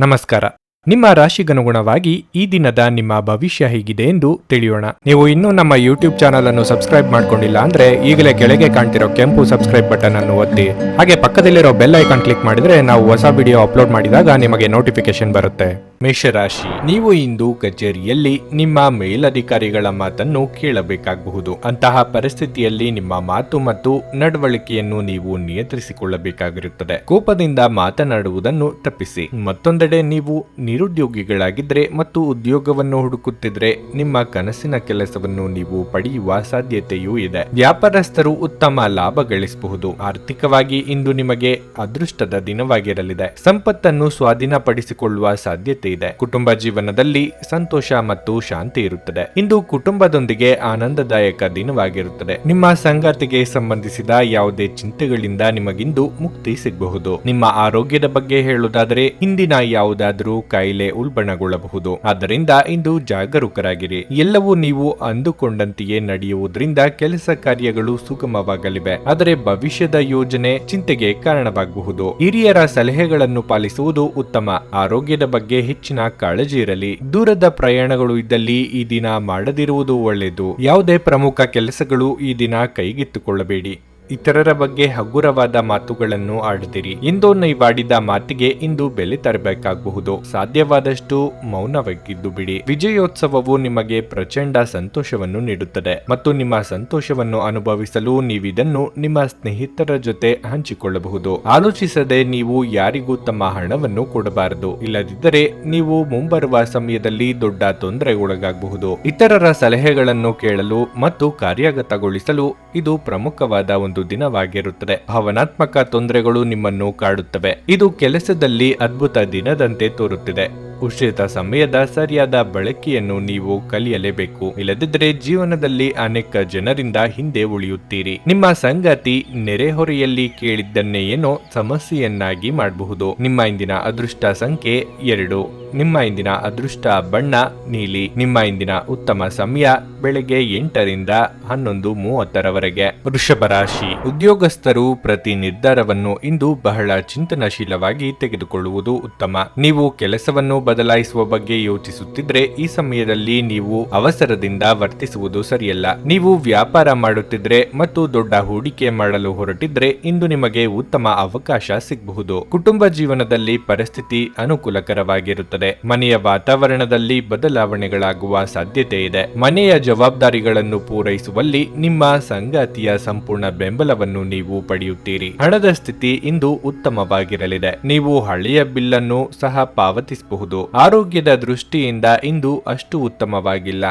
ನಮಸ್ಕಾರ. ನಿಮ್ಮ ರಾಶಿಗನುಗುಣವಾಗಿ ಈ ದಿನದ ನಿಮ್ಮ ಭವಿಷ್ಯ ಹೇಗಿದೆ ಎಂದು ತಿಳಿಯೋಣ. ನೀವು ಇನ್ನೂ ನಮ್ಮ ಯೂಟ್ಯೂಬ್ ಚಾನಲ್ ಅನ್ನು ಸಬ್ಸ್ಕ್ರೈಬ್ ಮಾಡ್ಕೊಂಡಿಲ್ಲ ಅಂದ್ರೆ ಈಗಲೇ ಕೆಳಗೆ ಕಾಣ್ತಿರೋ ಕೆಂಪು ಸಬ್ಸ್ಕ್ರೈಬ್ ಬಟನ್ ಅನ್ನು ಒತ್ತಿ, ಹಾಗೆ ಪಕ್ಕದಲ್ಲಿರೋ ಬೆಲ್ ಐಕಾನ್ ಕ್ಲಿಕ್ ಮಾಡಿದ್ರೆ ನಾವು ಹೊಸ ವಿಡಿಯೋ ಅಪ್ಲೋಡ್ ಮಾಡಿದಾಗ ನಿಮಗೆ ನೋಟಿಫಿಕೇಶನ್ ಬರುತ್ತೆ. ಮೇಷರಾಶಿ, ನೀವು ಇಂದು ಕಚೇರಿಯಲ್ಲಿ ನಿಮ್ಮ ಮೇಲಧಿಕಾರಿಗಳ ಮಾತನ್ನು ಕೇಳಬೇಕಾಗಬಹುದು. ಅಂತಹ ಪರಿಸ್ಥಿತಿಯಲ್ಲಿ ನಿಮ್ಮ ಮಾತು ಮತ್ತು ನಡವಳಿಕೆಯನ್ನು ನೀವು ನಿಯಂತ್ರಿಸಿಕೊಳ್ಳಬೇಕಾಗಿರುತ್ತದೆ. ಕೋಪದಿಂದ ಮಾತನಾಡುವುದನ್ನು ತಪ್ಪಿಸಿ. ಮತ್ತೊಂದೆಡೆ ನೀವು ನಿರುದ್ಯೋಗಿಗಳಾಗಿದ್ರೆ ಮತ್ತು ಉದ್ಯೋಗವನ್ನು ಹುಡುಕುತ್ತಿದ್ರೆ ನಿಮ್ಮ ಕನಸಿನ ಕೆಲಸವನ್ನು ನೀವು ಪಡೆಯುವ ಸಾಧ್ಯತೆಯೂ ಇದೆ. ವ್ಯಾಪಾರಸ್ಥರು ಉತ್ತಮ ಲಾಭ ಗಳಿಸಬಹುದು. ಆರ್ಥಿಕವಾಗಿ ಇಂದು ನಿಮಗೆ ಅದೃಷ್ಟದ ದಿನವಾಗಿರಲಿದೆ. ಸಂಪತ್ತನ್ನು ಸ್ವಾಧೀನಪಡಿಸಿಕೊಳ್ಳುವ ಸಾಧ್ಯತೆ ಇದೆ. ಕುಟುಂಬ ಜೀವನದಲ್ಲಿ ಸಂತೋಷ ಮತ್ತು ಶಾಂತಿ ಇರುತ್ತದೆ. ಇಂದು ಕುಟುಂಬದೊಂದಿಗೆ ಆನಂದದಾಯಕ ದಿನವಾಗಿರುತ್ತದೆ. ನಿಮ್ಮ ಸಂಗಾತಿಗೆ ಸಂಬಂಧಿಸಿದ ಯಾವುದೇ ಚಿಂತೆಗಳಿಂದ ನಿಮಗಿಂದು ಮುಕ್ತಿ ಸಿಗಬಹುದು. ನಿಮ್ಮ ಆರೋಗ್ಯದ ಬಗ್ಗೆ ಹೇಳುವುದಾದರೆ ಹಿಂದಿನ ಯಾವುದಾದರೂ ಕಾಯಿಲೆ ಉಲ್ಬಣಗೊಳ್ಳಬಹುದು. ಆದ್ದರಿಂದ ಇಂದು ಜಾಗರೂಕರಾಗಿರಿ. ಎಲ್ಲವೂ ನೀವು ಅಂದುಕೊಂಡಂತೆಯೇ ನಡೆಯುವುದರಿಂದ ಕೆಲಸ ಕಾರ್ಯಗಳು ಸುಗಮವಾಗಲಿವೆ. ಆದರೆ ಭವಿಷ್ಯದ ಯೋಜನೆ ಚಿಂತೆಗೆ ಕಾರಣವಾಗಬಹುದು. ಹಿರಿಯರ ಸಲಹೆಗಳನ್ನು ಪಾಲಿಸುವುದು ಉತ್ತಮ. ಆರೋಗ್ಯದ ಬಗ್ಗೆ ಹೆಚ್ಚಿನ ಕಾಳಜಿ ಇರಲಿ. ದೂರದ ಪ್ರಯಾಣಗಳು ಇದ್ದಲ್ಲಿ ಈ ದಿನ ಮಾಡದಿರುವುದು ಒಳ್ಳೆಯದು. ಯಾವುದೇ ಪ್ರಮುಖ ಕೆಲಸಗಳು ಈ ದಿನ ಕೈಗೆತ್ತಿಕೊಳ್ಳಬೇಡಿ. ಇತರರ ಬಗ್ಗೆ ಹಗುರವಾದ ಮಾತುಗಳನ್ನು ಆಡದಿರಿ. ಇಂದು ನೀವಾಡಿದ ಮಾತಿಗೆ ಇಂದು ಬೆಲೆ ತರಬೇಕಾಗಬಹುದು. ಸಾಧ್ಯವಾದಷ್ಟು ಮೌನವಾಗಿದ್ದು ಬಿಡಿ. ವಿಜಯೋತ್ಸವವು ನಿಮಗೆ ಪ್ರಚಂಡ ಸಂತೋಷವನ್ನು ನೀಡುತ್ತದೆ ಮತ್ತು ನಿಮ್ಮ ಸಂತೋಷವನ್ನು ಅನುಭವಿಸಲು ನೀವಿದನ್ನು ನಿಮ್ಮ ಸ್ನೇಹಿತರ ಜೊತೆ ಹಂಚಿಕೊಳ್ಳಬಹುದು. ಆಲೋಚಿಸದೆ ನೀವು ಯಾರಿಗೂ ತಮ್ಮ ಹಣವನ್ನು ಕೊಡಬಾರದು. ಇಲ್ಲದಿದ್ದರೆ ನೀವು ಮುಂಬರುವ ಸಮಯದಲ್ಲಿ ದೊಡ್ಡ ತೊಂದರೆಗೊಳಗಾಗಬಹುದು. ಇತರರ ಸಲಹೆಗಳನ್ನು ಕೇಳಲು ಮತ್ತು ಕಾರ್ಯಗತಗೊಳಿಸಲು ಇದು ಪ್ರಮುಖವಾದ ಒಂದು ದಿನವಾಗಿರುತ್ತದೆ. ಭಾವನಾತ್ಮಕ ತೊಂದರೆಗಳು ನಿಮ್ಮನ್ನು ಕಾಡುತ್ತವೆ. ಇದು ಕೆಲಸದಲ್ಲಿ ಅದ್ಭುತ ದಿನದಂತೆ ತೋರುತ್ತಿದೆ. ಉಚಿತ ಸಮಯದ ಸರಿಯಾದ ಬಳಕೆಯನ್ನು ನೀವು ಕಲಿಯಲೇಬೇಕು. ಇಲ್ಲದಿದ್ದರೆ ಜೀವನದಲ್ಲಿ ಅನೇಕ ಜನರಿಂದ ಹಿಂದೆ ಉಳಿಯುತ್ತೀರಿ. ನಿಮ್ಮ ಸಂಗಾತಿ ನೆರೆಹೊರೆಯಲ್ಲಿ ಕೇಳಿದ್ದನ್ನೇ ಏನೋ ಸಮಸ್ಯೆಯನ್ನಾಗಿ ಮಾಡಬಹುದು. ನಿಮ್ಮ ಇಂದಿನ ಅದೃಷ್ಟ ಸಂಖ್ಯೆ 2. ನಿಮ್ಮ ಇಂದಿನ ಅದೃಷ್ಟ ಬಣ್ಣ ನೀಲಿ. ನಿಮ್ಮ ಇಂದಿನ ಉತ್ತಮ ಸಮಯ ಬೆಳಗ್ಗೆ 8 ರಿಂದ 11:30 ವೃಷಭ ರಾಶಿ, ಉದ್ಯೋಗಸ್ಥರು ಪ್ರತಿ ನಿರ್ಧಾರವನ್ನು ಇಂದು ಬಹಳ ಚಿಂತನಶೀಲವಾಗಿ ತೆಗೆದುಕೊಳ್ಳುವುದು ಉತ್ತಮ. ನೀವು ಕೆಲಸವನ್ನು ಬದಲಾಯಿಸುವ ಬಗ್ಗೆ ಯೋಚಿಸುತ್ತಿದ್ರೆ ಈ ಸಮಯದಲ್ಲಿ ನೀವು ಅವಸರದಿಂದ ವರ್ತಿಸುವುದು ಸರಿಯಲ್ಲ. ನೀವು ವ್ಯಾಪಾರ ಮಾಡುತ್ತಿದ್ರೆ ಮತ್ತು ದೊಡ್ಡ ಹೂಡಿಕೆ ಮಾಡಲು ಹೊರಟಿದ್ರೆ ಇಂದು ನಿಮಗೆ ಉತ್ತಮ ಅವಕಾಶ ಸಿಗಬಹುದು. ಕುಟುಂಬ ಜೀವನದಲ್ಲಿ ಪರಿಸ್ಥಿತಿ ಅನುಕೂಲಕರವಾಗಿರುತ್ತದೆ. ಮನೆಯ ವಾತಾವರಣದಲ್ಲಿ ಬದಲಾವಣೆಗಳಾಗುವ ಸಾಧ್ಯತೆ ಇದೆ. ಮನೆಯ ಜವಾಬ್ದಾರಿಗಳನ್ನು ಪೂರೈಸುವಲ್ಲಿ ನಿಮ್ಮ ಸಂಗಾತಿಯ ಸಂಪೂರ್ಣ ಬೆಂಬಲವನ್ನು ನೀವು ಪಡೆಯುತ್ತೀರಿ. ಹಣದ ಸ್ಥಿತಿ ಇಂದು ಉತ್ತಮವಾಗಿರಲಿದೆ. ನೀವು ಹಳೆಯ ಬಿಲ್ಲನ್ನು ಸಹ ಪಾವತಿಸಬಹುದು. ಆರೋಗ್ಯದ ದೃಷ್ಟಿಯಿಂದ ಇಂದು ಅಷ್ಟು ಉತ್ತಮವಾಗಿಲ್ಲ.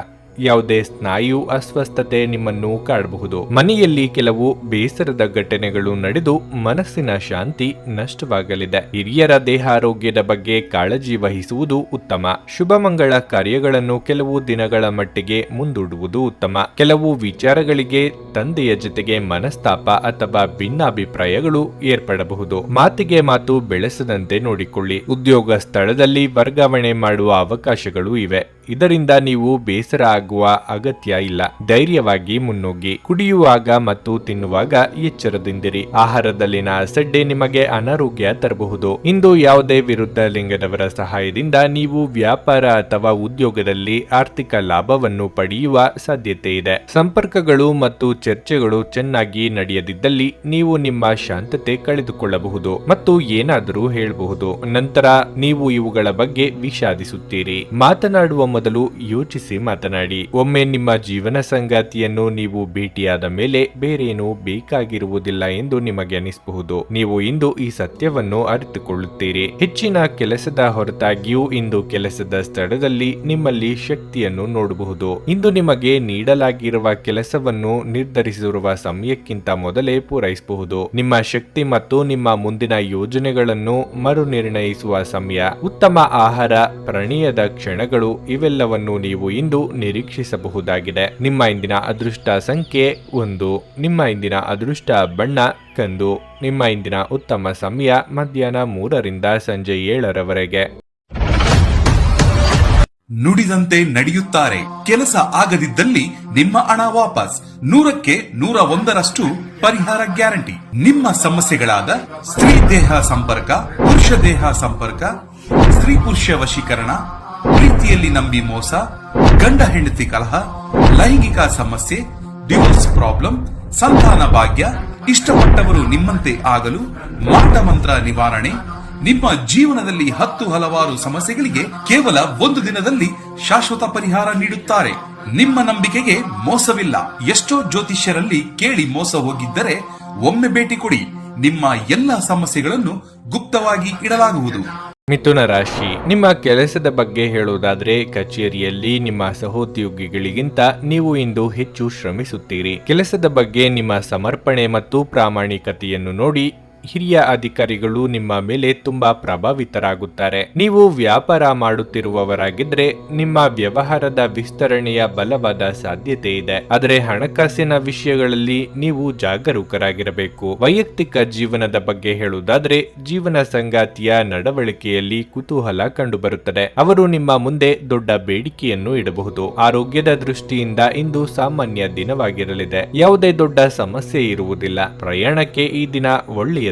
ಯಾವುದೇ ಸ್ನಾಯು ಅಸ್ವಸ್ಥತೆ ನಿಮ್ಮನ್ನು ಕಾಡಬಹುದು. ಮನೆಯಲ್ಲಿ ಕೆಲವು ಬೇಸರದ ಘಟನೆಗಳು ನಡೆದು ಮನಸ್ಸಿನ ಶಾಂತಿ ನಷ್ಟವಾಗಲಿದೆ. ಹಿರಿಯರ ದೇಹ ಆರೋಗ್ಯದ ಬಗ್ಗೆ ಕಾಳಜಿ ವಹಿಸುವುದು ಉತ್ತಮ. ಶುಭ ಮಂಗಳ ಕಾರ್ಯಗಳನ್ನು ಕೆಲವು ದಿನಗಳ ಮಟ್ಟಿಗೆ ಮುಂದೂಡುವುದು ಉತ್ತಮ. ಕೆಲವು ವಿಚಾರಗಳಿಗೆ ತಂದೆಯ ಜೊತೆಗೆ ಮನಸ್ತಾಪ ಅಥವಾ ಭಿನ್ನಾಭಿಪ್ರಾಯಗಳು ಏರ್ಪಡಬಹುದು. ಮಾತಿಗೆ ಮಾತು ಬೆಳೆಸದಂತೆ ನೋಡಿಕೊಳ್ಳಿ. ಉದ್ಯೋಗ ಸ್ಥಳದಲ್ಲಿ ವರ್ಗಾವಣೆ ಮಾಡುವ ಅವಕಾಶಗಳು ಇವೆ. ಇದರಿಂದ ನೀವು ಬೇಸರ ಆಗುವ ಅಗತ್ಯ ಇಲ್ಲ. ಧೈರ್ಯವಾಗಿ ಮುನ್ನುಗ್ಗಿ. ಕುಡಿಯುವಾಗ ಮತ್ತು ತಿನ್ನುವಾಗ ಎಚ್ಚರದಿಂದಿರಿ. ಆಹಾರದಲ್ಲಿನ ಅಸಡ್ಡೆ ನಿಮಗೆ ಅನಾರೋಗ್ಯ ತರಬಹುದು. ಇಂದು ಯಾವುದೇ ವಿರುದ್ಧ ಲಿಂಗದವರ ಸಹಾಯದಿಂದ ನೀವು ವ್ಯಾಪಾರ ಅಥವಾ ಉದ್ಯೋಗದಲ್ಲಿ ಆರ್ಥಿಕ ಲಾಭವನ್ನು ಪಡೆಯುವ ಸಾಧ್ಯತೆ ಇದೆ. ಸಂಪರ್ಕಗಳು ಮತ್ತು ಚರ್ಚೆಗಳು ಚೆನ್ನಾಗಿ ನಡೆಯದಿದ್ದಲ್ಲಿ ನೀವು ನಿಮ್ಮ ಶಾಂತತೆ ಕಳೆದುಕೊಳ್ಳಬಹುದು ಮತ್ತು ಏನಾದರೂ ಹೇಳಬಹುದು. ನಂತರ ನೀವು ಇವುಗಳ ಬಗ್ಗೆ ವಿಷಾದಿಸುತ್ತೀರಿ. ಮಾತನಾಡುವ ಮೊದಲು ಯೋಚಿಸಿ ಮಾತನಾಡಿ. ಒಮ್ಮೆ ನಿಮ್ಮ ಜೀವನ ಸಂಗಾತಿಯನ್ನು ನೀವು ಭೇಟಿಯಾದ ಮೇಲೆ ಬೇರೇನೂ ಬೇಕಾಗಿರುವುದಿಲ್ಲ ಎಂದು ನಿಮಗೆ ಅನಿಸಬಹುದು. ನೀವು ಇಂದು ಈ ಸತ್ಯವನ್ನು ಅರಿತುಕೊಳ್ಳುತ್ತೀರಿ. ಹೆಚ್ಚಿನ ಕೆಲಸದ ಹೊರತಾಗಿಯೂ ಇಂದು ಕೆಲಸದ ಸ್ಥಳದಲ್ಲಿ ನಿಮ್ಮಲ್ಲಿ ಶಕ್ತಿಯನ್ನು ನೋಡಬಹುದು. ಇಂದು ನಿಮಗೆ ನೀಡಲಾಗಿರುವ ಕೆಲಸವನ್ನು ನಿರ್ಧರಿಸಿರುವ ಸಮಯಕ್ಕಿಂತ ಮೊದಲೇ ಪೂರೈಸಬಹುದು. ನಿಮ್ಮ ಶಕ್ತಿ ಮತ್ತು ನಿಮ್ಮ ಮುಂದಿನ ಯೋಜನೆಗಳನ್ನು ಮರು ನಿರ್ಣಯಿಸುವ ಸಮಯ. ಉತ್ತಮ ಆಹಾರ, ಪ್ರಣಯದ ಕ್ಷಣಗಳು ಇವೆಲ್ಲವನ್ನು ನೀವು ಇಂದು ನಿರೀಕ್ಷಿಸಬಹುದಾಗಿದೆ. ನಿಮ್ಮ ಇಂದಿನ ಅದೃಷ್ಟ ಸಂಖ್ಯೆ 1. ನಿಮ್ಮ ಇಂದಿನ ಅದೃಷ್ಟ ಬಣ್ಣ ಕಂದು. ನಿಮ್ಮ ಇಂದಿನ ಉತ್ತಮ ಸಮಯ ಮಧ್ಯಾಹ್ನ 3 ರಿಂದ ಸಂಜೆ 7 ನುಡಿದಂತೆ ನಡೆಯುತ್ತಾರೆ. ಕೆಲಸ ಆಗದಿದ್ದಲ್ಲಿ ನಿಮ್ಮ ಹಣ ವಾಪಸ್. 100ಕ್ಕೆ 101ರಷ್ಟು ಪರಿಹಾರ ಗ್ಯಾರಂಟಿ. ನಿಮ್ಮ ಸಮಸ್ಯೆಗಳಾದ ಸ್ತ್ರೀ ದೇಹ ಸಂಪರ್ಕ, ಪುರುಷ ದೇಹ ಸಂಪರ್ಕ, ಸ್ತ್ರೀ ಪುರುಷ ವಶೀಕರಣ, ಪ್ರೀತಿಯಲ್ಲಿ ನಂಬಿ ಮೋಸ, ಗಂಡ ಹೆಂಡತಿ ಕಲಹ, ಲೈಂಗಿಕ ಸಮಸ್ಯೆ, ಡಿವೋರ್ಸ್ ಪ್ರಾಬ್ಲಮ್, ಸಂತಾನ ಭಾಗ್ಯ, ಇಷ್ಟಪಟ್ಟವರು ನಿಮ್ಮಂತೆ ಆಗಲು ಮಾಟ ಮಂತ್ರ ನಿವಾರಣೆ, ನಿಮ್ಮ ಜೀವನದಲ್ಲಿ 10 ಹಲವಾರು ಸಮಸ್ಯೆಗಳಿಗೆ ಕೇವಲ 1 ದಿನದಲ್ಲಿ ಶಾಶ್ವತ ಪರಿಹಾರ ನೀಡುತ್ತಾರೆ. ನಿಮ್ಮ ನಂಬಿಕೆಗೆ ಮೋಸವಿಲ್ಲ. ಎಷ್ಟೋ ಜ್ಯೋತಿಷ್ಯರಲ್ಲಿ ಕೇಳಿ ಮೋಸ ಹೋಗಿದ್ದರೆ ಒಮ್ಮೆ ಭೇಟಿ ಕೊಡಿ. ನಿಮ್ಮ ಎಲ್ಲ ಸಮಸ್ಯೆಗಳನ್ನು ಗುಪ್ತವಾಗಿ ಇಡಲಾಗುವುದು. ಮಿಥುನ ರಾಶಿ, ನಿಮ್ಮ ಕೆಲಸದ ಬಗ್ಗೆ ಹೇಳುವುದಾದ್ರೆ ಕಚೇರಿಯಲ್ಲಿ ನಿಮ್ಮ ಸಹೋದ್ಯೋಗಿಗಳಿಗಿಂತ ನೀವು ಇಂದು ಹೆಚ್ಚು ಶ್ರಮಿಸುತ್ತೀರಿ. ಕೆಲಸದ ಬಗ್ಗೆ ನಿಮ್ಮ ಸಮರ್ಪಣೆ ಮತ್ತು ಪ್ರಾಮಾಣಿಕತೆಯನ್ನು ನೋಡಿ ಹಿರಿಯ ಅಧಿಕಾರಿಗಳು ನಿಮ್ಮ ಮೇಲೆ ತುಂಬಾ ಪ್ರಭಾವಿತರಾಗುತ್ತಾರೆ. ನೀವು ವ್ಯಾಪಾರ ಮಾಡುತ್ತಿರುವವರಾಗಿದ್ರೆ ನಿಮ್ಮ ವ್ಯವಹಾರದ ವಿಸ್ತರಣೆಯ ಬಲವಾದ ಸಾಧ್ಯತೆ ಇದೆ. ಆದರೆ ಹಣಕಾಸಿನ ವಿಷಯಗಳಲ್ಲಿ ನೀವು ಜಾಗರೂಕರಾಗಿರಬೇಕು. ವೈಯಕ್ತಿಕ ಜೀವನದ ಬಗ್ಗೆ ಹೇಳುವುದಾದ್ರೆ ಜೀವನ ಸಂಗಾತಿಯ ನಡವಳಿಕೆಯಲ್ಲಿ ಕುತೂಹಲ ಕಂಡುಬರುತ್ತದೆ. ಅವರು ನಿಮ್ಮ ಮುಂದೆ ದೊಡ್ಡ ಬೇಡಿಕೆಯನ್ನು ಇಡಬಹುದು. ಆರೋಗ್ಯದ ದೃಷ್ಟಿಯಿಂದ ಇಂದು ಸಾಮಾನ್ಯ ದಿನವಾಗಿರಲಿದೆ. ಯಾವುದೇ ದೊಡ್ಡ ಸಮಸ್ಯೆ ಇರುವುದಿಲ್ಲ. ಪ್ರಯಾಣಕ್ಕೆ ಈ ದಿನ ಒಳ್ಳೆಯ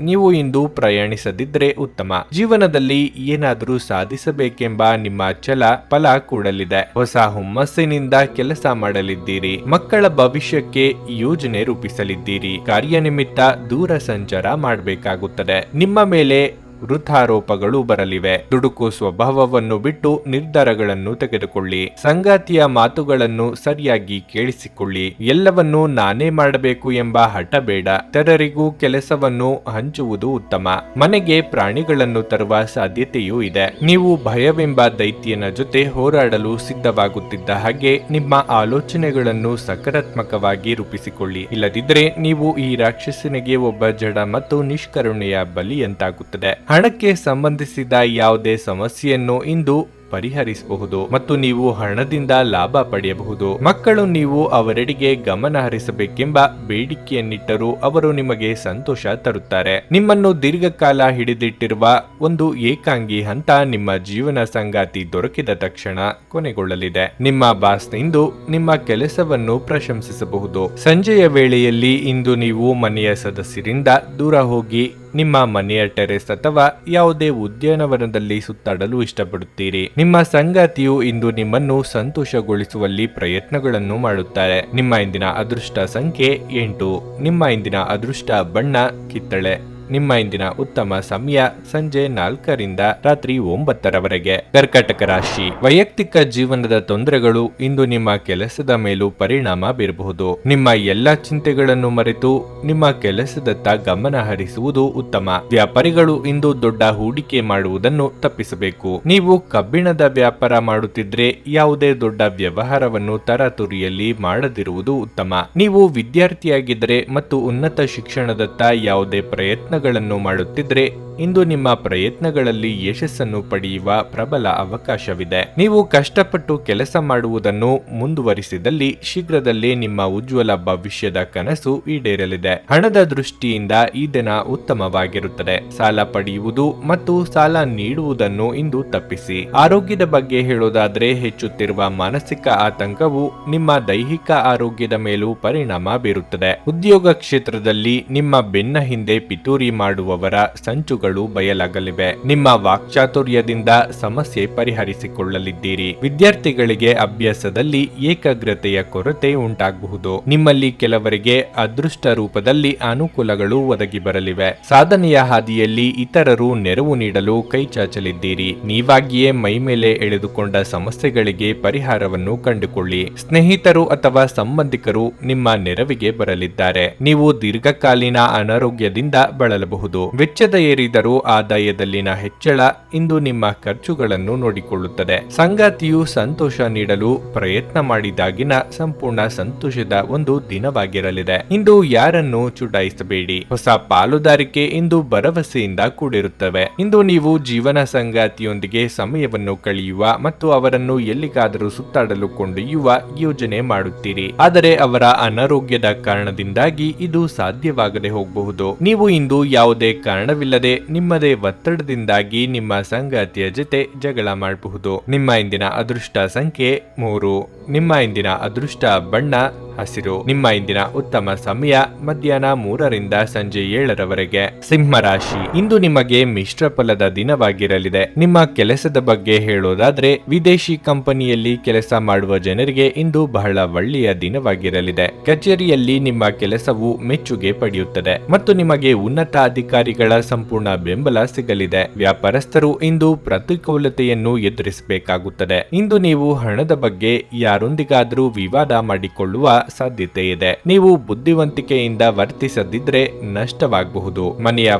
ನೀವು ಇಂದು ಪ್ರಯಾಣಿಸದಿದ್ರೆ ಉತ್ತಮ. ಜೀವನದಲ್ಲಿ ಏನಾದರೂ ಸಾಧಿಸಬೇಕೆಂಬ ನಿಮ್ಮ ಛಲ ಫಲ ಕೊಡಲಿದೆ. ಹೊಸ ಹುಮ್ಮಸ್ಸಿನಿಂದ ಕೆಲಸ ಮಾಡಲಿದ್ದೀರಿ. ಮಕ್ಕಳ ಭವಿಷ್ಯಕ್ಕೆ ಯೋಜನೆ ರೂಪಿಸಲಿದ್ದೀರಿ. ಕಾರ್ಯನಿಮಿತ್ತ ದೂರ ಸಂಚಾರ ಮಾಡಬೇಕಾಗುತ್ತದೆ. ನಿಮ್ಮ ಮೇಲೆ ವೃದ್ಧಾರೋಪಗಳು ಬರಲಿವೆ. ದುಡುಕು ಸ್ವಭಾವವನ್ನು ಬಿಟ್ಟು ನಿರ್ಧಾರಗಳನ್ನು ತೆಗೆದುಕೊಳ್ಳಿ. ಸಂಗಾತಿಯ ಮಾತುಗಳನ್ನು ಸರಿಯಾಗಿ ಕೇಳಿಸಿಕೊಳ್ಳಿ. ಎಲ್ಲವನ್ನೂ ನಾನೇ ಮಾಡಬೇಕು ಎಂಬ ಹಠ ಬೇಡ. ಇತರರಿಗೂ ಕೆಲಸವನ್ನು ಹಂಚುವುದು ಉತ್ತಮ. ಮನೆಗೆ ಪ್ರಾಣಿಗಳನ್ನು ತರುವ ಸಾಧ್ಯತೆಯೂ ಇದೆ. ನೀವು ಭಯವೆಂಬ ದೈತ್ಯನ ಜೊತೆ ಹೋರಾಡಲು ಸಿದ್ಧವಾಗುತ್ತಿದ್ದ ಹಾಗೆ ನಿಮ್ಮ ಆಲೋಚನೆಗಳನ್ನು ಸಕಾರಾತ್ಮಕವಾಗಿ ರೂಪಿಸಿಕೊಳ್ಳಿ. ಇಲ್ಲದಿದ್ದರೆ ನೀವು ಈ ರಾಕ್ಷಸನಿಗೆ ಒಬ್ಬ ಜಡ ಮತ್ತು ನಿಷ್ಕರುಣೆಯ ಬಲಿಯಂತಾಗುತ್ತದೆ. ಹಣಕ್ಕೆ ಸಂಬಂಧಿಸಿದ ಯಾವುದೇ ಸಮಸ್ಯೆಯನ್ನು ಇಂದು ಪರಿಹರಿಸಬಹುದು ಮತ್ತು ನೀವು ಹಣದಿಂದ ಲಾಭ ಪಡೆಯಬಹುದು. ಮಕ್ಕಳು ನೀವು ಅವರೆಡೆಗೆ ಗಮನ ಹರಿಸಬೇಕೆಂಬ ಬೇಡಿಕೆಯನ್ನಿಟ್ಟರೂ ಅವರು ನಿಮಗೆ ಸಂತೋಷ ತರುತ್ತಾರೆ. ನಿಮ್ಮನ್ನು ದೀರ್ಘಕಾಲ ಹಿಡಿದಿಟ್ಟಿರುವ ಒಂದು ಏಕಾಂಗಿ ಹಂತ ನಿಮ್ಮ ಜೀವನ ಸಂಗಾತಿ ದೊರಕಿದ ತಕ್ಷಣ ಕೊನೆಗೊಳ್ಳಲಿದೆ. ನಿಮ್ಮ ಬಾಸ್ ಇಂದು ನಿಮ್ಮ ಕೆಲಸವನ್ನು ಪ್ರಶಂಸಿಸಬಹುದು. ಸಂಜೆಯ ವೇಳೆಯಲ್ಲಿ ಇಂದು ನೀವು ಮನೆಯ ಸದಸ್ಯರಿಂದ ದೂರ ಹೋಗಿ ನಿಮ್ಮ ಮನೆಯ ಟೆರೆಸ್ ಅಥವಾ ಯಾವುದೇ ಉದ್ಯಾನವನದಲ್ಲಿ ಸುತ್ತಾಡಲು ಇಷ್ಟಪಡುತ್ತೀರಿ. ನಿಮ್ಮ ಸಂಗಾತಿಯು ಇಂದು ನಿಮ್ಮನ್ನು ಸಂತೋಷಗೊಳಿಸುವಲ್ಲಿ ಪ್ರಯತ್ನಗಳನ್ನು ಮಾಡುತ್ತಾರೆ. ನಿಮ್ಮ ಇಂದಿನ ಅದೃಷ್ಟ ಸಂಖ್ಯೆ 8. ನಿಮ್ಮ ಇಂದಿನ ಅದೃಷ್ಟ ಬಣ್ಣ ಕಿತ್ತಳೆ. ನಿಮ್ಮ ಇಂದಿನ ಉತ್ತಮ ಸಮಯ ಸಂಜೆ 4ರಿಂದ ರಾತ್ರಿ 9ರವರೆಗೆ. ಕರ್ಕಾಟಕ ರಾಶಿ, ವೈಯಕ್ತಿಕ ಜೀವನದ ತೊಂದರೆಗಳು ಇಂದು ನಿಮ್ಮ ಕೆಲಸದ ಮೇಲೂ ಪರಿಣಾಮ ಬೀರಬಹುದು. ನಿಮ್ಮ ಎಲ್ಲ ಚಿಂತೆಗಳನ್ನು ಮರೆತು ನಿಮ್ಮ ಕೆಲಸದತ್ತ ಗಮನ ಹರಿಸುವುದು ಉತ್ತಮ. ವ್ಯಾಪಾರಿಗಳು ಇಂದು ದೊಡ್ಡ ಹೂಡಿಕೆ ಮಾಡುವುದನ್ನು ತಪ್ಪಿಸಬೇಕು. ನೀವು ಕಬ್ಬಿಣದ ವ್ಯಾಪಾರ ಮಾಡುತ್ತಿದ್ರೆ ಯಾವುದೇ ದೊಡ್ಡ ವ್ಯವಹಾರವನ್ನು ತರಾತುರಿಯಲ್ಲಿ ಮಾಡದಿರುವುದು ಉತ್ತಮ. ನೀವು ವಿದ್ಯಾರ್ಥಿಯಾಗಿದ್ದರೆ ಮತ್ತು ಉನ್ನತ ಶಿಕ್ಷಣದತ್ತ ಯಾವುದೇ ಪ್ರಯತ್ನ ಮಾಡುತ್ತಿದ್ರೆ ಇಂದು ನಿಮ್ಮ ಪ್ರಯತ್ನಗಳಲ್ಲಿ ಯಶಸ್ಸನ್ನು ಪಡೆಯುವ ಪ್ರಬಲ ಅವಕಾಶವಿದೆ. ನೀವು ಕಷ್ಟಪಟ್ಟು ಕೆಲಸ ಮಾಡುವುದನ್ನು ಮುಂದುವರಿಸಿದಲ್ಲಿ ಶೀಘ್ರದಲ್ಲೇ ನಿಮ್ಮ ಉಜ್ವಲ ಭವಿಷ್ಯದ ಕನಸು ಈಡೇರಲಿದೆ. ಹಣದ ದೃಷ್ಟಿಯಿಂದ ಈ ದಿನ ಉತ್ತಮವಾಗಿರುತ್ತದೆ. ಸಾಲ ಪಡೆಯುವುದು ಮತ್ತು ಸಾಲ ನೀಡುವುದನ್ನು ಇಂದು ತಪ್ಪಿಸಿ. ಆರೋಗ್ಯದ ಬಗ್ಗೆ ಹೇಳೋದಾದ್ರೆ ಹೆಚ್ಚುತ್ತಿರುವ ಮಾನಸಿಕ ಆತಂಕವು ನಿಮ್ಮ ದೈಹಿಕ ಆರೋಗ್ಯದ ಮೇಲೂ ಪರಿಣಾಮ ಬೀರುತ್ತದೆ. ಉದ್ಯೋಗ ಕ್ಷೇತ್ರದಲ್ಲಿ ನಿಮ್ಮ ಬೆನ್ನ ಹಿಂದೆ ಪಿತೂರಿ ಮಾಡುವವರ ಸಂಚುಗಳು ಬಯಲಾಗಲಿವೆ. ನಿಮ್ಮ ವಾಕ್ಚಾತುರ್ಯದಿಂದ ಸಮಸ್ಯೆ ಪರಿಹರಿಸಿಕೊಳ್ಳಲಿದ್ದೀರಿ. ವಿದ್ಯಾರ್ಥಿಗಳಿಗೆ ಅಭ್ಯಾಸದಲ್ಲಿ ಏಕಾಗ್ರತೆಯ ಕೊರತೆ ಉಂಟಾಗಬಹುದು. ನಿಮ್ಮಲ್ಲಿ ಕೆಲವರಿಗೆ ಅದೃಷ್ಟ ರೂಪದಲ್ಲಿ ಅನುಕೂಲಗಳು ಒದಗಿ ಬರಲಿವೆ. ಸಾಧನೆಯ ಹಾದಿಯಲ್ಲಿ ಇತರರು ನೆರವು ನೀಡಲು ಕೈಚಾಚಲಿದ್ದೀರಿ. ನೀವಾಗಿಯೇ ಮೈಮೇಲೆ ಎಳೆದುಕೊಂಡ ಸಮಸ್ಯೆಗಳಿಗೆ ಪರಿಹಾರವನ್ನು ಕಂಡುಕೊಳ್ಳಿ. ಸ್ನೇಹಿತರು ಅಥವಾ ಸಂಬಂಧಿಕರು ನಿಮ್ಮ ನೆರವಿಗೆ ಬರಲಿದ್ದಾರೆ. ನೀವು ದೀರ್ಘಕಾಲೀನ ಅನಾರೋಗ್ಯದಿಂದ ಬಳಲಬಹುದು. ವೆಚ್ಚದ ಏರಿದರೂ ಆದಾಯದಲ್ಲಿನ ಹೆಚ್ಚಳ ಇಂದು ನಿಮ್ಮ ಖರ್ಚುಗಳನ್ನು ನೋಡಿಕೊಳ್ಳುತ್ತದೆ. ಸಂಗಾತಿಯು ಸಂತೋಷ ನೀಡಲು ಪ್ರಯತ್ನ ಮಾಡಿದಾಗಿನ ಸಂಪೂರ್ಣ ಸಂತೋಷದ ಒಂದು ದಿನವಾಗಿರಲಿದೆ. ಇಂದು ಯಾರನ್ನು ಚುಡಾಯಿಸಬೇಡಿ. ಹೊಸ ಪಾಲುದಾರಿಕೆ ಇಂದು ಭರವಸೆಯಿಂದ ಕೂಡಿರುತ್ತವೆ. ಇಂದು ನೀವು ಜೀವನ ಸಂಗಾತಿಯೊಂದಿಗೆ ಸಮಯವನ್ನು ಕಳೆಯುವ ಮತ್ತು ಅವರನ್ನು ಎಲ್ಲಿಗಾದರೂ ಸುತ್ತಾಡಲು ಕೊಂಡೊಯ್ಯುವ ಯೋಜನೆ ಮಾಡುತ್ತೀರಿ. ಆದರೆ ಅವರ ಅನಾರೋಗ್ಯದ ಕಾರಣದಿಂದಾಗಿ ಇದು ಸಾಧ್ಯವಾಗದೆ ಹೋಗಬಹುದು. ನೀವು ಇಂದು ಯಾವುದೇ ಕಾರಣವಿಲ್ಲದೆ ನಿಮ್ಮದೇ ಒತ್ತಡದಿಂದಾಗಿ ನಿಮ್ಮ ಸಂಗಾತಿಯ ಜೊತೆ ಜಗಳ ಮಾಡಬಹುದು. ನಿಮ್ಮ ಇಂದಿನ ಅದೃಷ್ಟ ಸಂಖ್ಯೆ 3. ನಿಮ್ಮ ಇಂದಿನ ಅದೃಷ್ಟ ಬಣ್ಣ ಹಸಿರು. ನಿಮ್ಮ ಇಂದಿನ ಉತ್ತಮ ಸಮಯ ಮಧ್ಯಾಹ್ನ 3ರಿಂದ ಸಂಜೆ 7ರವರೆಗೆ. ಸಿಂಹ ರಾಶಿ, ಇಂದು ನಿಮಗೆ ಮಿಶ್ರ ಫಲದ ದಿನವಾಗಿರಲಿದೆ. ನಿಮ್ಮ ಕೆಲಸದ ಬಗ್ಗೆ ಹೇಳೋದಾದ್ರೆ ವಿದೇಶಿ ಕಂಪನಿಯಲ್ಲಿ ಕೆಲಸ ಮಾಡುವ ಜನರಿಗೆ ಇಂದು ಬಹಳ ಒಳ್ಳೆಯ ದಿನವಾಗಿರಲಿದೆ. ಕಚೇರಿಯಲ್ಲಿ ನಿಮ್ಮ ಕೆಲಸವು ಮೆಚ್ಚುಗೆ ಪಡೆಯುತ್ತದೆ ಮತ್ತು ನಿಮಗೆ ಉನ್ನತ ಅಧಿಕಾರಿಗಳ ಸಂಪೂರ್ಣ ಬೆಂಬಲ ಸಿಗಲಿದೆ. ವ್ಯಾಪಾರಸ್ಥರು ಇಂದು ಪ್ರತಿಕೂಲತೆಯನ್ನು ಎದುರಿಸಬೇಕಾಗುತ್ತದೆ. ಇಂದು ನೀವು ಹಣದ ಬಗ್ಗೆ ಯಾರೊಂದಿಗಾದರೂ ವಿವಾದ ಮಾಡಿಕೊಳ್ಳುವ ಸಾಧ್ಯತೆ ಇದೆ. ನೀವು ಬುದ್ಧಿವಂತಿಕೆಯಿಂದ ವರ್ತಿಸದಿದ್ರೆ ನಷ್ಟವಾಗಬಹುದು. ಮನೆಯ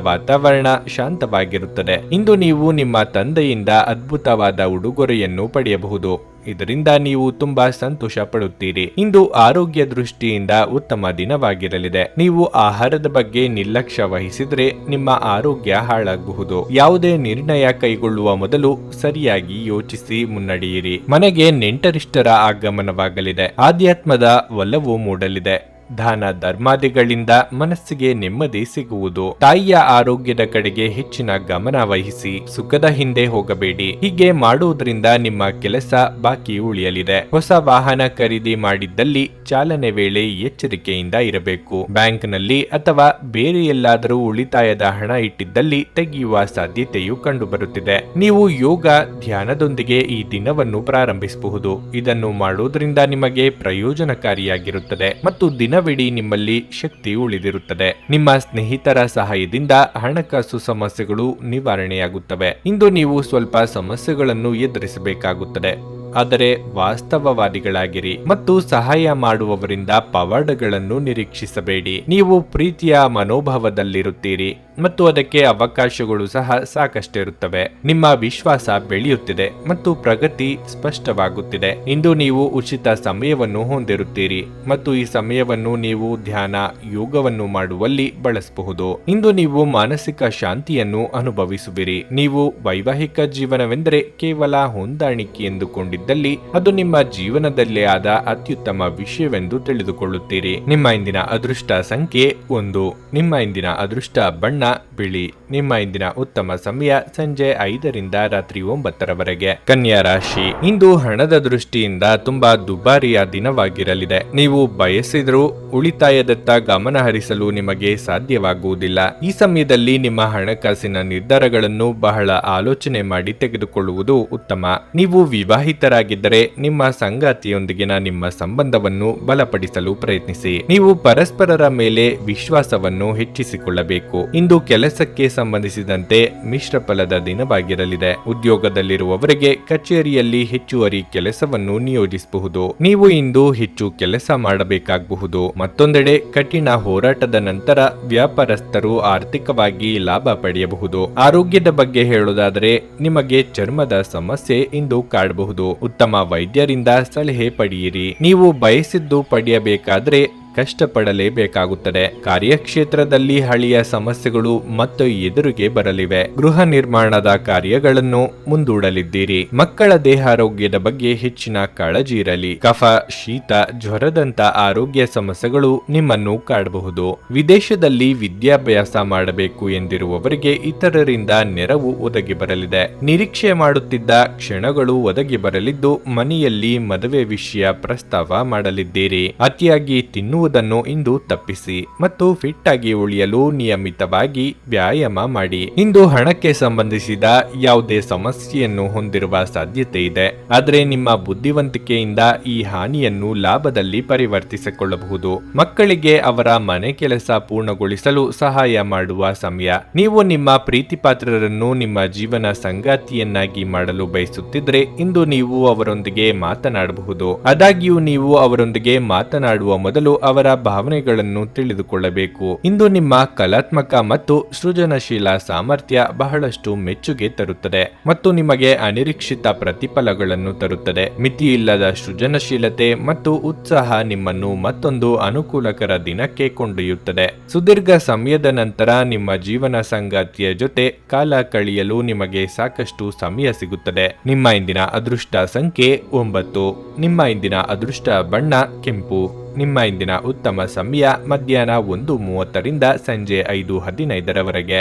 ವಾತಾವರಣ ಶಾಂತವಾಗಿರುತ್ತದೆ. ಇಂದು ನೀವು ನಿಮ್ಮ ತಂದೆಯಿಂದ ಅದ್ಭುತವಾದ ಉಡುಗೊರೆಯನ್ನು ಪಡೆಯಬಹುದು. ಇದರಿಂದ ನೀವು ತುಂಬಾ ಸಂತೋಷ ಪಡುತ್ತೀರಿ. ಇಂದು ಆರೋಗ್ಯ ದೃಷ್ಟಿಯಿಂದ ಉತ್ತಮ ದಿನವಾಗಿರಲಿದೆ. ನೀವು ಆಹಾರದ ಬಗ್ಗೆ ನಿರ್ಲಕ್ಷ್ಯ ವಹಿಸಿದ್ರೆ ನಿಮ್ಮ ಆರೋಗ್ಯ ಹಾಳಾಗಬಹುದು. ಯಾವುದೇ ನಿರ್ಣಯ ಕೈಗೊಳ್ಳುವ ಮೊದಲು ಸರಿಯಾಗಿ ಯೋಚಿಸಿ ಮುನ್ನಡೆಯಿರಿ. ಮನೆಗೆ ನೆಂಟರಿಷ್ಟರ ಆಗಮನವಾಗಲಿದೆ. ಆಧ್ಯಾತ್ಮದ ಒಲವು ಮೂಡಲಿದೆ. ದಾನ ಧರ್ಮಾದಿಗಳಿಂದ ಮನಸ್ಸಿಗೆ ನೆಮ್ಮದಿ ಸಿಗುವುದು. ತಾಯಿಯ ಆರೋಗ್ಯದ ಕಡೆಗೆ ಹೆಚ್ಚಿನ ಗಮನ ವಹಿಸಿ. ಸುಖದ ಹಿಂದೆ ಹೋಗಬೇಡಿ. ಹೀಗೆ ಮಾಡುವುದರಿಂದ ನಿಮ್ಮ ಕೆಲಸ ಬಾಕಿ ಉಳಿಯಲಿದೆ. ಹೊಸ ವಾಹನ ಖರೀದಿ ಮಾಡಿದ್ದಲ್ಲಿ ಚಾಲನೆ ವೇಳೆ ಎಚ್ಚರಿಕೆಯಿಂದ ಇರಬೇಕು. ಬ್ಯಾಂಕ್ನಲ್ಲಿ ಅಥವಾ ಬೇರೆ ಎಲ್ಲಾದರೂ ಉಳಿತಾಯದ ಹಣ ಇಟ್ಟಿದ್ದಲ್ಲಿ ತೆಗೆಯುವ ಸಾಧ್ಯತೆಯು ಕಂಡುಬರುತ್ತಿದೆ. ನೀವು ಯೋಗ ಧ್ಯಾನದೊಂದಿಗೆ ಈ ದಿನವನ್ನು ಪ್ರಾರಂಭಿಸಬಹುದು. ಇದನ್ನು ಮಾಡುವುದರಿಂದ ನಿಮಗೆ ಪ್ರಯೋಜನಕಾರಿಯಾಗಿರುತ್ತದೆ ಮತ್ತು ದಿನವಿಡೀ ನಿಮ್ಮಲ್ಲಿ ಶಕ್ತಿ ಉಳಿದಿರುತ್ತದೆ. ನಿಮ್ಮ ಸ್ನೇಹಿತರ ಸಹಾಯದಿಂದ ಹಣಕಾಸು ಸಮಸ್ಯೆಗಳು ನಿವಾರಣೆಯಾಗುತ್ತವೆ. ಇಂದು ನೀವು ಸ್ವಲ್ಪ ಸಮಸ್ಯೆಗಳನ್ನು ಎದುರಿಸಬೇಕಾಗುತ್ತದೆ. ಆದರೆ ವಾಸ್ತವವಾದಿಗಳಾಗಿರಿ ಮತ್ತು ಸಹಾಯ ಮಾಡುವವರಿಂದ ಪವಾಡಗಳನ್ನು ನಿರೀಕ್ಷಿಸಬೇಡಿ. ನೀವು ಪ್ರೀತಿಯ ಮನೋಭಾವದಲ್ಲಿರುತ್ತೀರಿ ಮತ್ತು ಅದಕ್ಕೆ ಅವಕಾಶಗಳು ಸಹ ಸಾಕಷ್ಟಿರುತ್ತವೆ. ನಿಮ್ಮ ವಿಶ್ವಾಸ ಬೆಳೆಯುತ್ತಿದೆ ಮತ್ತು ಪ್ರಗತಿ ಸ್ಪಷ್ಟವಾಗುತ್ತಿದೆ. ಇಂದು ನೀವು ಉಚಿತ ಸಮಯವನ್ನು ಹೊಂದಿರುತ್ತೀರಿ ಮತ್ತು ಈ ಸಮಯವನ್ನು ನೀವು ಧ್ಯಾನ ಯೋಗವನ್ನು ಮಾಡುವಲ್ಲಿ ಬಳಸಬಹುದು. ಇಂದು ನೀವು ಮಾನಸಿಕ ಶಾಂತಿಯನ್ನು ಅನುಭವಿಸುವಿರಿ. ನೀವು ವೈವಾಹಿಕ ಜೀವನವೆಂದರೆ ಕೇವಲ ಹೊಂದಾಣಿಕೆ ಎಂದುಕೊಂಡಿದ್ದಲ್ಲಿ ಅದು ನಿಮ್ಮ ಜೀವನದಲ್ಲೇ ಆದ ಅತ್ಯುತ್ತಮ ವಿಷಯವೆಂದು ತಿಳಿದುಕೊಳ್ಳುತ್ತೀರಿ. ನಿಮ್ಮ ಇಂದಿನ ಅದೃಷ್ಟ ಸಂಖ್ಯೆ 1. ನಿಮ್ಮ ಇಂದಿನ ಅದೃಷ್ಟ ಬಣ್ಣ ಬಿಳಿ. ನಿಮ್ಮ ಇಂದಿನ ಉತ್ತಮ ಸಮಯ ಸಂಜೆ 5ರಿಂದ ರಾತ್ರಿ 9ರವರೆಗೆ. ಕನ್ಯಾ ರಾಶಿ, ಇಂದು ಹಣದ ದೃಷ್ಟಿಯಿಂದ ತುಂಬಾ ದುಬಾರಿಯ ದಿನವಾಗಿರಲಿದೆ. ನೀವು ಬಯಸಿದರೂ ಉಳಿತಾಯದತ್ತ ಗಮನ ಹರಿಸಲು ನಿಮಗೆ ಸಾಧ್ಯವಾಗುವುದಿಲ್ಲ. ಈ ಸಮಯದಲ್ಲಿ ನಿಮ್ಮ ಹಣಕಾಸಿನ ನಿರ್ಧಾರಗಳನ್ನು ಬಹಳ ಆಲೋಚನೆ ಮಾಡಿ ತೆಗೆದುಕೊಳ್ಳುವುದು ಉತ್ತಮ. ನೀವು ವಿವಾಹಿತರಾಗಿದ್ದರೆ ನಿಮ್ಮ ಸಂಗಾತಿಯೊಂದಿಗಿನ ನಿಮ್ಮ ಸಂಬಂಧವನ್ನು ಬಲಪಡಿಸಲು ಪ್ರಯತ್ನಿಸಿ. ನೀವು ಪರಸ್ಪರರ ಮೇಲೆ ವಿಶ್ವಾಸವನ್ನು ಹೆಚ್ಚಿಸಿಕೊಳ್ಳಬೇಕು. ಇಂದು ಕೆಲಸಕ್ಕೆ ಸಂಬಂಧಿಸಿದಂತೆ ಮಿಶ್ರ ಫಲದ ದಿನವಾಗಿರಲಿದೆ. ಉದ್ಯೋಗದಲ್ಲಿರುವವರಿಗೆ ಕಚೇರಿಯಲ್ಲಿ ಹೆಚ್ಚುವರಿ ಕೆಲಸವನ್ನು ನಿಯೋಜಿಸಬಹುದು. ನೀವು ಇಂದು ಹೆಚ್ಚು ಕೆಲಸ ಮಾಡಬೇಕಾಗಬಹುದು. ಮತ್ತೊಂದೆಡೆ ಕಠಿಣ ಹೋರಾಟದ ನಂತರ ವ್ಯಾಪಾರಸ್ಥರು ಆರ್ಥಿಕವಾಗಿ ಲಾಭ ಪಡೆಯಬಹುದು. ಆರೋಗ್ಯದ ಬಗ್ಗೆ ಹೇಳುವುದಾದರೆ ನಿಮಗೆ ಚರ್ಮದ ಸಮಸ್ಯೆ ಇಂದು ಕಾಡಬಹುದು. ಉತ್ತಮ ವೈದ್ಯರಿಂದ ಸಲಹೆ ಪಡೆಯಿರಿ. ನೀವು ಬಯಸಿದ್ದು ಪಡೆಯಬೇಕಾದ್ರೆ ಕಷ್ಟಪಡಲೇಬೇಕಾಗುತ್ತದೆ. ಕಾರ್ಯಕ್ಷೇತ್ರದಲ್ಲಿ ಹಳೆಯ ಸಮಸ್ಯೆಗಳು ಮತ್ತೆ ಎದುರಿಗೆ ಬರಲಿವೆ. ಗೃಹ ನಿರ್ಮಾಣದ ಕಾರ್ಯಗಳನ್ನು ಮುಂದೂಡಲಿದ್ದೀರಿ. ಮಕ್ಕಳ ದೇಹಾರೋಗ್ಯದ ಬಗ್ಗೆ ಹೆಚ್ಚಿನ ಕಾಳಜಿ ಇರಲಿ. ಕಫ, ಶೀತ, ಜ್ವರದಂತ ಆರೋಗ್ಯ ಸಮಸ್ಯೆಗಳು ನಿಮ್ಮನ್ನು ಕಾಡಬಹುದು. ವಿದೇಶದಲ್ಲಿ ವಿದ್ಯಾಭ್ಯಾಸ ಮಾಡಬೇಕು ಎಂದಿರುವವರಿಗೆ ಇತರರಿಂದ ನೆರವು ಒದಗಿ ಬರಲಿದೆ. ನಿರೀಕ್ಷೆ ಮಾಡುತ್ತಿದ್ದ ಕ್ಷಣಗಳು ಒದಗಿ ಬರಲಿದ್ದು ಮನೆಯಲ್ಲಿ ಮದುವೆ ವಿಷಯ ಪ್ರಸ್ತಾವ ಮಾಡಲಿದ್ದೀರಿ. ಅತಿಯಾಗಿ ತಿನ್ನುವುದನ್ನು ಇಂದು ತಪ್ಪಿಸಿ ಮತ್ತು ಫಿಟ್ ಆಗಿ ಉಳಿಯಲು ನಿಯಮಿತವಾಗಿ ವ್ಯಾಯಾಮ ಮಾಡಿ. ಇಂದು ಹಣಕ್ಕೆ ಸಂಬಂಧಿಸಿದ ಯಾವುದೇ ಸಮಸ್ಯೆಯನ್ನು ಹೊಂದಿರುವ ಸಾಧ್ಯತೆ ಇದೆ. ಆದರೆ ನಿಮ್ಮ ಬುದ್ಧಿವಂತಿಕೆಯಿಂದ ಈ ಹಾನಿಯನ್ನು ಲಾಭದಲ್ಲಿ ಪರಿವರ್ತಿಸಿಕೊಳ್ಳಬಹುದು. ಮಕ್ಕಳಿಗೆ ಅವರ ಮನೆ ಕೆಲಸ ಪೂರ್ಣಗೊಳಿಸಲು ಸಹಾಯ ಮಾಡುವ ಸಮಯ. ನೀವು ನಿಮ್ಮ ಪ್ರೀತಿ ಪಾತ್ರರನ್ನು ನಿಮ್ಮ ಜೀವನ ಸಂಗಾತಿಯನ್ನಾಗಿ ಮಾಡಲು ಬಯಸುತ್ತಿದ್ರೆ ಇಂದು ನೀವು ಅವರೊಂದಿಗೆ ಮಾತನಾಡಬಹುದು. ಆದಾಗ್ಯೂ ನೀವು ಅವರೊಂದಿಗೆ ಮಾತನಾಡುವ ಮೊದಲು ಅವರ ಭಾವನೆಗಳನ್ನು ತಿಳಿದುಕೊಳ್ಳಬೇಕು. ಇಂದು ನಿಮ್ಮ ಕಲಾತ್ಮಕ ಮತ್ತು ಸೃಜನಶೀಲ ಸಾಮರ್ಥ್ಯ ಬಹಳಷ್ಟು ಮೆಚ್ಚುಗೆ ತರುತ್ತದೆ ಮತ್ತು ನಿಮಗೆ ಅನಿರೀಕ್ಷಿತ ಪ್ರತಿಫಲಗಳನ್ನು ತರುತ್ತದೆ. ಮಿತಿಯಿಲ್ಲದ ಸೃಜನಶೀಲತೆ ಮತ್ತು ಉತ್ಸಾಹ ನಿಮ್ಮನ್ನು ಮತ್ತೊಂದು ಅನುಕೂಲಕರ ದಿನಕ್ಕೆ ಕೊಂಡೊಯ್ಯುತ್ತದೆ. ಸುದೀರ್ಘ ಸಮಯದ ನಂತರ ನಿಮ್ಮ ಜೀವನ ಸಂಗಾತಿಯ ಜೊತೆ ಕಾಲ ಕಳೆಯಲು ನಿಮಗೆ ಸಾಕಷ್ಟು ಸಮಯ ಸಿಗುತ್ತದೆ. ನಿಮ್ಮ ಇಂದಿನ ಅದೃಷ್ಟ ಸಂಖ್ಯೆ 9. ನಿಮ್ಮ ಇಂದಿನ ಅದೃಷ್ಟ ಬಣ್ಣ ಕೆಂಪು. ನಿಮ್ಮ ಇಂದಿನ ಉತ್ತಮ ಸಮಯ ಮಧ್ಯಾಹ್ನ 1:30ರಿಂದ ಸಂಜೆ 5:15ರವರೆಗೆ.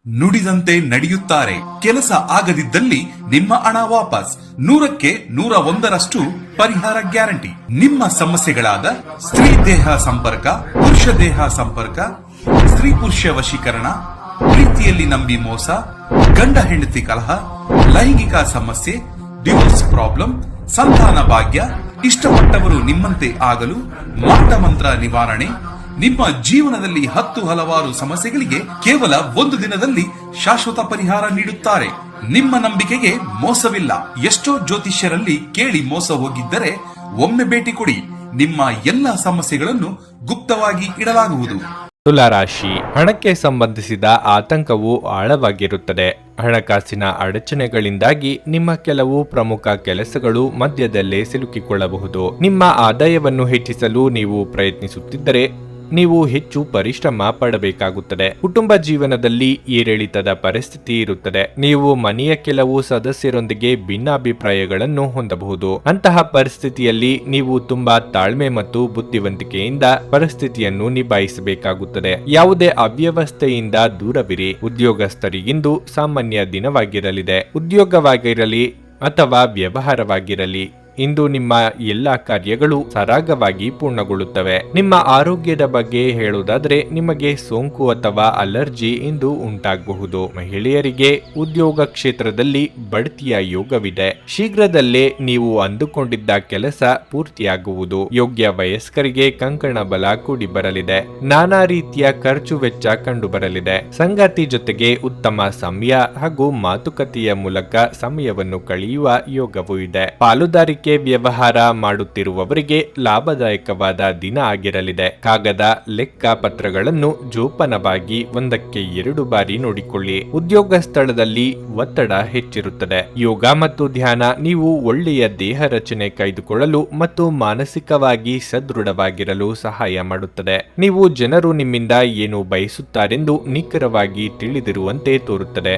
ನುಡಿದಂತೆ ನಡೆಯುತ್ತಾರೆ. ಕೆಲಸ ಆಗದಿದ್ದಲ್ಲಿ ನಿಮ್ಮ ಹಣ ವಾಪಸ್. 100ಕ್ಕೆ 101ರಷ್ಟು ಪರಿಹಾರ ಗ್ಯಾರಂಟಿ. ನಿಮ್ಮ ಸಮಸ್ಯೆಗಳಾದ ಸ್ತ್ರೀ ದೇಹ ಸಂಪರ್ಕ, ಪುರುಷ ದೇಹ ಸಂಪರ್ಕ, ಸ್ತ್ರೀ ಪುರುಷ ವಶೀಕರಣ, ಪ್ರೀತಿಯಲ್ಲಿ ನಂಬಿ ಮೋಸ, ಗಂಡ ಹೆಂಡತಿ ಕಲಹ, ಲೈಂಗಿಕ ಸಮಸ್ಯೆ, ಡಿವೋರ್ಸ್ ಪ್ರಾಬ್ಲಮ್, ಸಂತಾನ ಭಾಗ್ಯ, ಇಷ್ಟಪಟ್ಟವರು ನಿಮ್ಮಂತೆ ಆಗಲು ಮಾಟ ಮಂತ್ರ ನಿವಾರಣೆ. ನಿಮ್ಮ ಜೀವನದಲ್ಲಿ 10 ಹಲವಾರು ಸಮಸ್ಯೆಗಳಿಗೆ ಕೇವಲ 1 ದಿನದಲ್ಲಿ ಶಾಶ್ವತ ಪರಿಹಾರ ನೀಡುತ್ತಾರೆ. ನಿಮ್ಮ ನಂಬಿಕೆಗೆ ಮೋಸವಿಲ್ಲ. ಎಷ್ಟೋ ಜ್ಯೋತಿಷ್ಯರಲ್ಲಿ ಕೇಳಿ ಮೋಸ ಹೋಗಿದ್ದರೆ ಒಮ್ಮೆ ಭೇಟಿ ಕೊಡಿ. ನಿಮ್ಮ ಎಲ್ಲ ಸಮಸ್ಯೆಗಳನ್ನು ಗುಪ್ತವಾಗಿ ಇಡಲಾಗುವುದು. ತುಲಾರಾಶಿ, ಹಣಕ್ಕೆ ಸಂಬಂಧಿಸಿದ ಆತಂಕವು ಆಳವಾಗಿರುತ್ತದೆ. ಹಣಕಾಸಿನ ಅಡಚಣೆಗಳಿಂದಾಗಿ ನಿಮ್ಮ ಕೆಲವು ಪ್ರಮುಖ ಕೆಲಸಗಳು ಮಧ್ಯದಲ್ಲೇ ಸಿಲುಕಿಕೊಳ್ಳಬಹುದು. ನಿಮ್ಮ ಆದಾಯವನ್ನು ಹೆಚ್ಚಿಸಲು ನೀವು ಪ್ರಯತ್ನಿಸುತ್ತಿದ್ದರೆ ನೀವು ಹೆಚ್ಚು ಪರಿಶ್ರಮ ಪಡಬೇಕಾಗುತ್ತದೆ. ಕುಟುಂಬ ಜೀವನದಲ್ಲಿ ಏರಿಳಿತದ ಪರಿಸ್ಥಿತಿ ಇರುತ್ತದೆ. ನೀವು ಮನೆಯ ಕೆಲವು ಸದಸ್ಯರೊಂದಿಗೆ ಭಿನ್ನಾಭಿಪ್ರಾಯಗಳನ್ನು ಹೊಂದಬಹುದು. ಅಂತಹ ಪರಿಸ್ಥಿತಿಯಲ್ಲಿ ನೀವು ತುಂಬಾ ತಾಳ್ಮೆ ಮತ್ತು ಬುದ್ಧಿವಂತಿಕೆಯಿಂದ ಪರಿಸ್ಥಿತಿಯನ್ನು ನಿಭಾಯಿಸಬೇಕಾಗುತ್ತದೆ. ಯಾವುದೇ ಅವ್ಯವಸ್ಥೆಯಿಂದ ದೂರವಿರಿ. ಉದ್ಯೋಗಸ್ಥರಿಗಿಂದು ಸಾಮಾನ್ಯ ದಿನವಾಗಿರಲಿದೆ. ಉದ್ಯೋಗವಾಗಿರಲಿ ಅಥವಾ ವ್ಯವಹಾರವಾಗಿರಲಿ, ಇಂದು ನಿಮ್ಮ ಎಲ್ಲಾ ಕಾರ್ಯಗಳು ಸರಾಗವಾಗಿ ಪೂರ್ಣಗೊಳ್ಳುತ್ತವೆ. ನಿಮ್ಮ ಆರೋಗ್ಯದ ಬಗ್ಗೆ ಹೇಳುವುದಾದ್ರೆ ನಿಮಗೆ ಸೋಂಕು ಅಥವಾ ಅಲರ್ಜಿ ಇಂದು ಉಂಟಾಗಬಹುದು. ಮಹಿಳೆಯರಿಗೆ ಉದ್ಯೋಗ ಕ್ಷೇತ್ರದಲ್ಲಿ ಬಡ್ತಿಯ ಯೋಗವಿದೆ. ಶೀಘ್ರದಲ್ಲೇ ನೀವು ಅಂದುಕೊಂಡಿದ್ದ ಕೆಲಸ ಪೂರ್ತಿಯಾಗುವುದು. ಯೋಗ್ಯ ವಯಸ್ಕರಿಗೆ ಕಂಕಣ ಬಲ ಕೂಡಿ ಬರಲಿದೆ. ನಾನಾ ರೀತಿಯ ಖರ್ಚು ವೆಚ್ಚ ಕಂಡು ಬರಲಿದೆ. ಸಂಗಾತಿ ಜೊತೆಗೆ ಉತ್ತಮ ಸಮಯ ಹಾಗೂ ಮಾತುಕತೆಯ ಮೂಲಕ ಸಮಯವನ್ನು ಕಳೆಯುವ ಯೋಗವೂ ಇದೆ. ಪಾಲುದಾರಿಕೆ ವ್ಯವಹಾರ ಮಾಡುತ್ತಿರುವವರಿಗೆ ಲಾಭದಾಯಕವಾದ ದಿನ ಆಗಿರಲಿದೆ. ಕಾಗದ ಲೆಕ್ಕ ಪತ್ರಗಳನ್ನು ಜೋಪಾನವಾಗಿ 1ಕ್ಕೆ 2 ಬಾರಿ ನೋಡಿಕೊಳ್ಳಿ. ಉದ್ಯೋಗ ಸ್ಥಳದಲ್ಲಿ ಒತ್ತಡ ಹೆಚ್ಚಿರುತ್ತದೆ. ಯೋಗ ಮತ್ತು ಧ್ಯಾನ ನೀವು ಒಳ್ಳೆಯ ದೇಹ ರಚನೆ ಕಾಯ್ದುಕೊಳ್ಳಲು ಮತ್ತು ಮಾನಸಿಕವಾಗಿ ಸದೃಢವಾಗಿರಲು ಸಹಾಯ ಮಾಡುತ್ತದೆ. ನೀವು ಜನರು ನಿಮ್ಮಿಂದ ಏನು ಬಯಸುತ್ತಾರೆಂದು ನಿಖರವಾಗಿ ತಿಳಿದಿರುವಂತೆ ತೋರುತ್ತದೆ.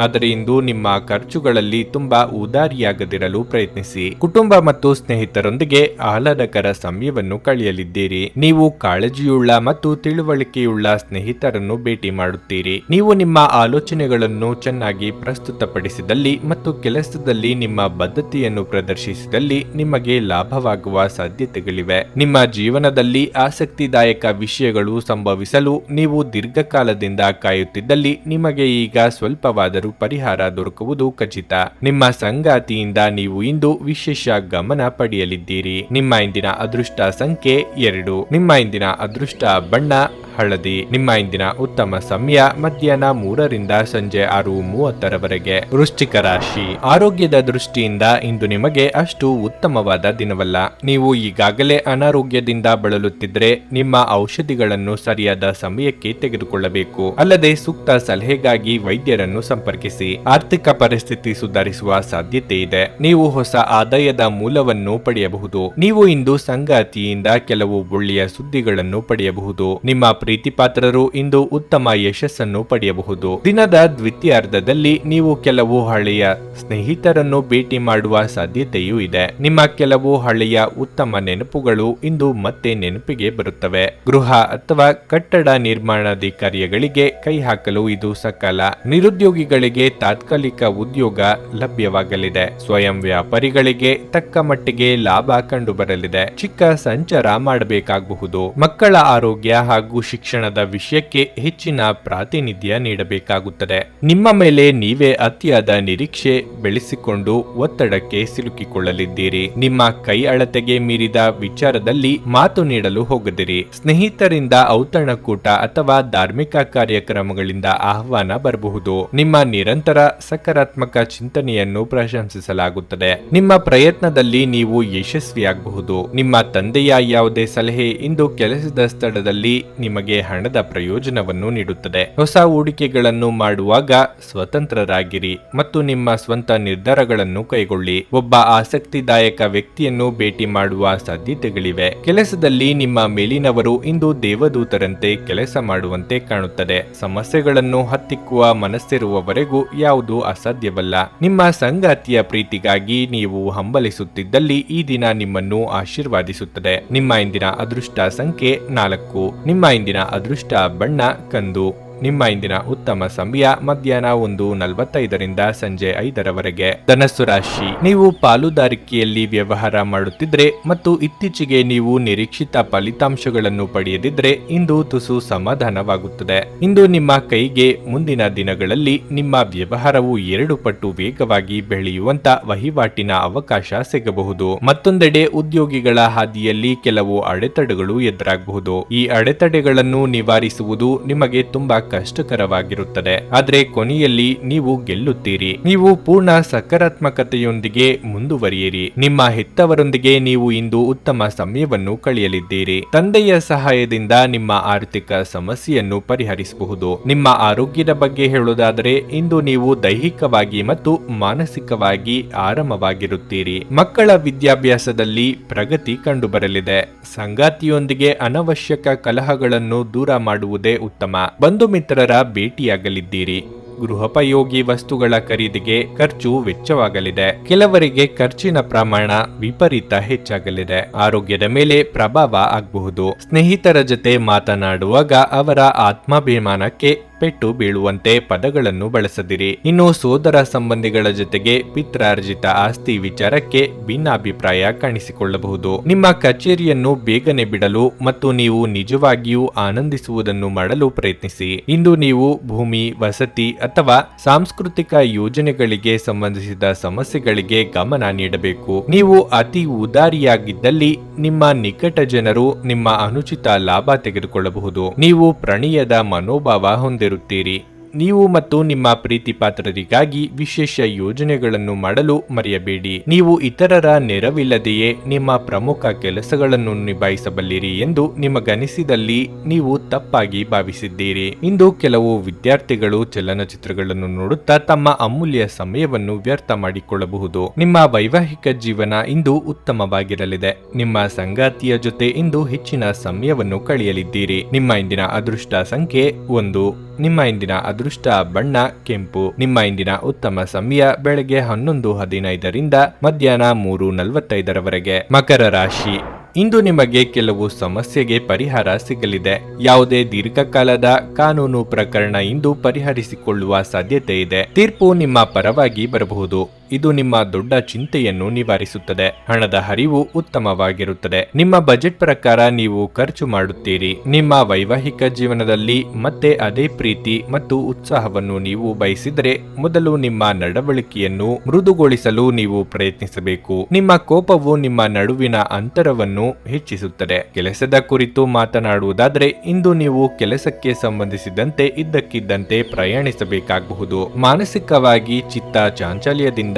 ಆದರೆ ಇಂದು ನಿಮ್ಮ ಖರ್ಚುಗಳಲ್ಲಿ ತುಂಬಾ ಉದಾರಿಯಾಗದಿರಲು ಪ್ರಯತ್ನಿಸಿ. ಕುಟುಂಬ ಮತ್ತು ಸ್ನೇಹಿತರೊಂದಿಗೆ ಆಹ್ಲಾದಕರ ಸಮಯವನ್ನು ಕಳೆಯಲಿದ್ದೀರಿ. ನೀವು ಕಾಳಜಿಯುಳ್ಳ ಮತ್ತು ತಿಳುವಳಿಕೆಯುಳ್ಳ ಸ್ನೇಹಿತರನ್ನು ಭೇಟಿ ಮಾಡುತ್ತೀರಿ. ನೀವು ನಿಮ್ಮ ಆಲೋಚನೆಗಳನ್ನು ಚೆನ್ನಾಗಿ ಪ್ರಸ್ತುತಪಡಿಸಿದಲ್ಲಿ ಮತ್ತು ಕೆಲಸದಲ್ಲಿ ನಿಮ್ಮ ಬದ್ಧತೆಯನ್ನು ಪ್ರದರ್ಶಿಸಿದಲ್ಲಿ ನಿಮಗೆ ಲಾಭವಾಗುವ ಸಾಧ್ಯತೆಗಳಿವೆ. ನಿಮ್ಮ ಜೀವನದಲ್ಲಿ ಆಸಕ್ತಿದಾಯಕ ವಿಷಯಗಳು ಸಂಭವಿಸಲು ನೀವು ದೀರ್ಘಕಾಲದಿಂದ ಕಾಯುತ್ತಿದ್ದಲ್ಲಿ ನಿಮಗೆ ಈಗ ಸ್ವಲ್ಪವಾದರೂ ಪರಿಹಾರ ದೊರಕುವುದು ಖಚಿತ. ನಿಮ್ಮ ಸಂಗಾತಿಯಿಂದ ನೀವು ಇಂದು ವಿಶೇಷ ಗಮನ ಪಡೆಯಲಿದ್ದೀರಿ. ನಿಮ್ಮ ಇಂದಿನ ಅದೃಷ್ಟ ಸಂಖ್ಯೆ 2. ನಿಮ್ಮ ಇಂದಿನ ಅದೃಷ್ಟ ಬಣ್ಣ ಹಳದಿ. ನಿಮ್ಮ ಇಂದಿನ ಉತ್ತಮ ಸಮಯ ಮಧ್ಯಾಹ್ನ 3ರಿಂದ ಸಂಜೆ 6:30ರವರೆಗೆ. ವೃಶ್ಚಿಕ ರಾಶಿ, ಆರೋಗ್ಯದ ದೃಷ್ಟಿಯಿಂದ ಇಂದು ನಿಮಗೆ ಅಷ್ಟು ಉತ್ತಮವಾದ ದಿನವಲ್ಲ. ನೀವು ಈಗಾಗಲೇ ಅನಾರೋಗ್ಯದಿಂದ ಬಳಲುತ್ತಿದ್ರೆ ನಿಮ್ಮ ಔಷಧಿಗಳನ್ನು ಸರಿಯಾದ ಸಮಯಕ್ಕೆ ತೆಗೆದುಕೊಳ್ಳಬೇಕು. ಅಲ್ಲದೆ ಸೂಕ್ತ ಸಲಹೆಗಾಗಿ ವೈದ್ಯರನ್ನು ಸಂಪರ್ಕಿಸಿ. ಆರ್ಥಿಕ ಪರಿಸ್ಥಿತಿ ಸುಧಾರಿಸುವ ಸಾಧ್ಯತೆ ಇದೆ. ನೀವು ಹೊಸ ಆದಾಯದ ಮೂಲವನ್ನು ಪಡೆಯಬಹುದು. ನೀವು ಇಂದು ಸಂಗಾತಿಯಿಂದ ಕೆಲವು ಒಳ್ಳೆಯ ಸುದ್ದಿಗಳನ್ನು ಪಡೆಯಬಹುದು. ನಿಮ್ಮ ಪ್ರೀತಿಪಾತ್ರರು ಇಂದು ಉತ್ತಮ ಯಶಸ್ಸನ್ನು ಪಡೆಯಬಹುದು. ದಿನದ ದ್ವಿತೀಯಾರ್ಧದಲ್ಲಿ ನೀವು ಕೆಲವು ಹಳೆಯ ಸ್ನೇಹಿತರನ್ನು ಭೇಟಿ ಮಾಡುವ ಸಾಧ್ಯತೆಯೂ ಇದೆ. ನಿಮ್ಮ ಕೆಲವು ಹಳೆಯ ಉತ್ತಮ ನೆನಪುಗಳು ಇಂದು ಮತ್ತೆ ನೆನಪಿಗೆ ಬರುತ್ತವೆ. ಗೃಹ ಅಥವಾ ಕಟ್ಟಡ ನಿರ್ಮಾಣಾದಿ ಕಾರ್ಯಗಳಿಗೆ ಕೈ ಹಾಕಲು ಇದು ಸಕಾಲ. ನಿರುದ್ಯೋಗಿಗಳಿಗೆ ತಾತ್ಕಾಲಿಕ ಉದ್ಯೋಗ ಲಭ್ಯವಾಗಲಿದೆ. ಸ್ವಯಂ ವ್ಯಾಪಾರಿಗಳಿಗೆ ತಕ್ಕ ಮಟ್ಟಿಗೆ ಲಾಭ ಕಂಡು ಬರಲಿದೆ. ಚಿಕ್ಕ ಸಂಚಾರ ಮಾಡಬೇಕಾಗಬಹುದು. ಮಕ್ಕಳ ಆರೋಗ್ಯ ಹಾಗೂ ಶಿಕ್ಷಣದ ವಿಷಯಕ್ಕೆ ಹೆಚ್ಚಿನ ಪ್ರಾತಿನಿಧ್ಯ ನೀಡಬೇಕಾಗುತ್ತದೆ. ನಿಮ್ಮ ಮೇಲೆ ನೀವೇ ಅತಿಯಾದ ನಿರೀಕ್ಷೆ ಬೆಳೆಸಿಕೊಂಡು ಒತ್ತಡಕ್ಕೆ ಸಿಲುಕಿಕೊಳ್ಳಲಿದ್ದೀರಿ. ನಿಮ್ಮ ಕೈ ಅಳತೆಗೆ ಮೀರಿದ ವಿಚಾರದಲ್ಲಿ ಮಾತು ನೀಡಲು ಹೋಗದಿರಿ. ಸ್ನೇಹಿತರಿಂದ ಔತಣಕೂಟ ಅಥವಾ ಧಾರ್ಮಿಕ ಕಾರ್ಯಕ್ರಮಗಳಿಂದ ಆಹ್ವಾನ ಬರಬಹುದು. ನಿಮ್ಮ ನಿರಂತರ ಸಕಾರಾತ್ಮಕ ಚಿಂತನೆಯನ್ನು ಪ್ರಶಂಸಿಸಲಾಗುತ್ತದೆ. ನಿಮ್ಮ ಪ್ರಯತ್ನದಲ್ಲಿ ನೀವು ಯಶಸ್ವಿಯಾಗಬಹುದು. ನಿಮ್ಮ ತಂದೆಯ ಯಾವುದೇ ಸಲಹೆ ಇಂದು ಕೆಲಸದ ಸ್ಥಳದಲ್ಲಿ ನಿಮಗೆ ಹಣದ ಪ್ರಯೋಜನವನ್ನು ನೀಡುತ್ತದೆ. ಹೊಸ ಹೂಡಿಕೆಗಳನ್ನು ಮಾಡುವಾಗ ಸ್ವತಂತ್ರರಾಗಿರಿ ಮತ್ತು ನಿಮ್ಮ ಸ್ವಂತ ನಿರ್ಧಾರಗಳನ್ನು ಕೈಗೊಳ್ಳಿ. ಒಬ್ಬ ಆಸಕ್ತಿದಾಯಕ ವ್ಯಕ್ತಿಯನ್ನು ಭೇಟಿ ಮಾಡುವ ಸಾಧ್ಯತೆಗಳಿವೆ. ಕೆಲಸದಲ್ಲಿ ನಿಮ್ಮ ಮೇಲಿನವರು ಇಂದು ದೇವದೂತರಂತೆ ಕೆಲಸ ಮಾಡುವಂತೆ ಕಾಣುತ್ತದೆ. ಸಮಸ್ಯೆಗಳನ್ನು ಹತ್ತಿಕ್ಕುವ ಮನಸ್ಸಿರುವವರೆಗೂ ಯಾವುದು ಅಸಾಧ್ಯವಲ್ಲ. ನಿಮ್ಮ ಸಂಗಾತಿಯ ಪ್ರೀತಿಗಾಗಿ ನೀವು ಹಂಬಲಿಸುತ್ತಿದ್ದಲ್ಲಿ ಈ ದಿನ ನಿಮ್ಮನ್ನು ಆಶೀರ್ವಾದಿಸುತ್ತದೆ. ನಿಮ್ಮ ಇಂದಿನ ಅದೃಷ್ಟ ಸಂಖ್ಯೆ 4. ನಿಮ್ಮ ಇಂದಿನ ಅದೃಷ್ಟ ಬಣ್ಣ ಕಂದು. ನಿಮ್ಮ ಇಂದಿನ ಉತ್ತಮ ಸಮಯ ಮಧ್ಯಾಹ್ನ 1:45 ಸಂಜೆ 5ರವರೆಗೆ. ಧನಸ್ಸು ರಾಶಿ, ನೀವು ಪಾಲುದಾರಿಕೆಯಲ್ಲಿ ವ್ಯವಹಾರ ಮಾಡುತ್ತಿದ್ರೆ ಮತ್ತು ಇತ್ತೀಚೆಗೆ ನೀವು ನಿರೀಕ್ಷಿತ ಫಲಿತಾಂಶಗಳನ್ನು ಪಡೆಯದಿದ್ರೆ ಇಂದು ತುಸು ಸಮಾಧಾನವಾಗುತ್ತದೆ. ಇಂದು ನಿಮ್ಮ ಕೈಗೆ ಮುಂದಿನ ದಿನಗಳಲ್ಲಿ ನಿಮ್ಮ ವ್ಯವಹಾರವು 2 ಪಟ್ಟು ವೇಗವಾಗಿ ಬೆಳೆಯುವಂತ ವಹಿವಾಟಿನ ಅವಕಾಶ ಸಿಗಬಹುದು. ಮತ್ತೊಂದೆಡೆ ಉದ್ಯೋಗಿಗಳ ಹಾದಿಯಲ್ಲಿ ಕೆಲವು ಅಡೆತಡೆಗಳು ಎದುರಾಗಬಹುದು. ಈ ಅಡೆತಡೆಗಳನ್ನು ನಿವಾರಿಸುವುದು ನಿಮಗೆ ತುಂಬಾ ಕಷ್ಟಕರವಾಗಿರುತ್ತದೆ, ಆದ್ರೆ ಕೊನೆಯಲ್ಲಿ ನೀವು ಗೆಲ್ಲುತ್ತೀರಿ. ನೀವು ಪೂರ್ಣ ಸಕಾರಾತ್ಮಕತೆಯೊಂದಿಗೆ ಮುಂದುವರಿಯಿರಿ. ನಿಮ್ಮ ಹೆತ್ತವರೊಂದಿಗೆ ನೀವು ಇಂದು ಉತ್ತಮ ಸಮಯವನ್ನು ಕಳೆಯಲಿದ್ದೀರಿ. ತಂದೆಯ ಸಹಾಯದಿಂದ ನಿಮ್ಮ ಆರ್ಥಿಕ ಸಮಸ್ಯೆಯನ್ನು ಪರಿಹರಿಸಬಹುದು. ನಿಮ್ಮ ಆರೋಗ್ಯದ ಬಗ್ಗೆ ಹೇಳುವುದಾದರೆ ಇಂದು ನೀವು ದೈಹಿಕವಾಗಿ ಮತ್ತು ಮಾನಸಿಕವಾಗಿ ಆರಾಮವಾಗಿರುತ್ತೀರಿ. ಮಕ್ಕಳ ವಿದ್ಯಾಭ್ಯಾಸದಲ್ಲಿ ಪ್ರಗತಿ ಕಂಡುಬರಲಿದೆ. ಸಂಗಾತಿಯೊಂದಿಗೆ ಅನವಶ್ಯಕ ಕಲಹಗಳನ್ನು ದೂರ ಮಾಡುವುದೇ ಉತ್ತಮ. ಬಂಧು ಮಿತ್ರರ ಭೇಟಿಯಾಗಲಿದ್ದೀರಿ. ಗೃಹೋಪಯೋಗಿ ವಸ್ತುಗಳ ಖರೀದಿಗೆ ಖರ್ಚು ವೆಚ್ಚವಾಗಲಿದೆ. ಕೆಲವರಿಗೆ ಖರ್ಚಿನ ಪ್ರಮಾಣ ವಿಪರೀತ ಹೆಚ್ಚಾಗಲಿದೆ. ಆರೋಗ್ಯದ ಮೇಲೆ ಪ್ರಭಾವ ಆಗಬಹುದು. ಸ್ನೇಹಿತರ ಜೊತೆ ಮಾತನಾಡುವಾಗ ಅವರ ಆತ್ಮಾಭಿಮಾನಕ್ಕೆ ಪೆಟ್ಟು ಬೀಳುವಂತೆ ಪದಗಳನ್ನು ಬಳಸದಿರಿ. ಇನ್ನು ಸೋದರ ಸಂಬಂಧಿಗಳ ಜೊತೆಗೆ ಪಿತ್ರಾರ್ಜಿತ ಆಸ್ತಿ ವಿಚಾರಕ್ಕೆ ಭಿನ್ನಾಭಿಪ್ರಾಯ ಕಾಣಿಸಿಕೊಳ್ಳಬಹುದು. ನಿಮ್ಮ ಕಚೇರಿಯನ್ನು ಬೇಗನೆ ಬಿಡಲು ಮತ್ತು ನೀವು ನಿಜವಾಗಿಯೂ ಆನಂದಿಸುವುದನ್ನು ಮಾಡಲು ಪ್ರಯತ್ನಿಸಿ. ಇಂದು ನೀವು ಭೂಮಿ, ವಸತಿ ಅಥವಾ ಸಾಂಸ್ಕೃತಿಕ ಯೋಜನೆಗಳಿಗೆ ಸಂಬಂಧಿಸಿದ ಸಮಸ್ಯೆಗಳಿಗೆ ಗಮನ ನೀಡಬೇಕು. ನೀವು ಅತಿ ಉದಾರಿಯಾಗಿದ್ದಲ್ಲಿ ನಿಮ್ಮ ನಿಕಟ ಜನರು ನಿಮ್ಮ ಅನುಚಿತ ಲಾಭ ತೆಗೆದುಕೊಳ್ಳಬಹುದು. ನೀವು ಪ್ರಣಯದ ಮನೋಭಾವ ಹೊಂದಿರುತ್ತೀರಿ. ನೀವು ಮತ್ತು ನಿಮ್ಮ ಪ್ರೀತಿ ಪಾತ್ರರಿಗಾಗಿ ವಿಶೇಷ ಯೋಜನೆಗಳನ್ನು ಮಾಡಲು ಮರೆಯಬೇಡಿ. ನೀವು ಇತರರ ನೆರವಿಲ್ಲದೆಯೇ ನಿಮ್ಮ ಪ್ರಮುಖ ಕೆಲಸಗಳನ್ನು ನಿಭಾಯಿಸಬಲ್ಲಿರಿ ಎಂದು ನಿಮಗನಿಸಿದಲ್ಲಿ ನೀವು ತಪ್ಪಾಗಿ ಭಾವಿಸಿದ್ದೀರಿ. ಇಂದು ಕೆಲವು ವಿದ್ಯಾರ್ಥಿಗಳು ಚಲನಚಿತ್ರಗಳನ್ನು ನೋಡುತ್ತಾ ತಮ್ಮ ಅಮೂಲ್ಯ ಸಮಯವನ್ನು ವ್ಯರ್ಥ ಮಾಡಿಕೊಳ್ಳಬಹುದು. ನಿಮ್ಮ ವೈವಾಹಿಕ ಜೀವನ ಇಂದು ಉತ್ತಮವಾಗಿರಲಿದೆ. ನಿಮ್ಮ ಸಂಗಾತಿಯ ಜೊತೆ ಇಂದು ಹೆಚ್ಚಿನ ಸಮಯವನ್ನು ಕಳೆಯಲಿದ್ದೀರಿ. ನಿಮ್ಮ ಇಂದಿನ ಅದೃಷ್ಟ ಸಂಖ್ಯೆ 1. ನಿಮ್ಮ ಇಂದಿನ ಅದೃಷ್ಟ ಬಣ್ಣ ಕೆಂಪು. ನಿಮ್ಮ ಇಂದಿನ ಉತ್ತಮ ಸಮಯ ಬೆಳಗ್ಗೆ 11:15 ಮಧ್ಯಾಹ್ನ 3:45ರವರೆಗೆ. ಮಕರ ರಾಶಿ, ಇಂದು ನಿಮಗೆ ಕೆಲವು ಸಮಸ್ಯೆಗೆ ಪರಿಹಾರ ಸಿಗಲಿದೆ. ಯಾವುದೇ ದೀರ್ಘಕಾಲದ ಕಾನೂನು ಪ್ರಕರಣ ಇಂದು ಪರಿಹರಿಸಿಕೊಳ್ಳುವ ಸಾಧ್ಯತೆ ಇದೆ. ತೀರ್ಪು ನಿಮ್ಮ ಪರವಾಗಿ ಬರಬಹುದು. ಇದು ನಿಮ್ಮ ದೊಡ್ಡ ಚಿಂತೆಯನ್ನು ನಿವಾರಿಸುತ್ತದೆ. ಹಣದ ಹರಿವು ಉತ್ತಮವಾಗಿರುತ್ತದೆ. ನಿಮ್ಮ ಬಜೆಟ್ ಪ್ರಕಾರ ನೀವು ಖರ್ಚು ಮಾಡುತ್ತೀರಿ. ನಿಮ್ಮ ವೈವಾಹಿಕ ಜೀವನದಲ್ಲಿ ಮತ್ತೆ ಅದೇ ಪ್ರೀತಿ ಮತ್ತು ಉತ್ಸಾಹವನ್ನು ನೀವು ಬಯಸಿದರೆ ಮೊದಲು ನಿಮ್ಮ ನಡವಳಿಕೆಯನ್ನು ಮೃದುಗೊಳಿಸಲು ನೀವು ಪ್ರಯತ್ನಿಸಬೇಕು. ನಿಮ್ಮ ಕೋಪವು ನಿಮ್ಮ ನಡುವಿನ ಅಂತರವನ್ನು ಹೆಚ್ಚಿಸುತ್ತದೆ. ಕೆಲಸದ ಕುರಿತು ಮಾತನಾಡುವುದಾದರೆ ಇಂದು ನೀವು ಕೆಲಸಕ್ಕೆ ಸಂಬಂಧಿಸಿದಂತೆ ಇದ್ದಕ್ಕಿದ್ದಂತೆ ಪ್ರಯಾಣಿಸಬೇಕಾಗಬಹುದು. ಮಾನಸಿಕವಾಗಿ ಚಿತ್ತ ಚಾಂಚಲ್ಯದಿಂದ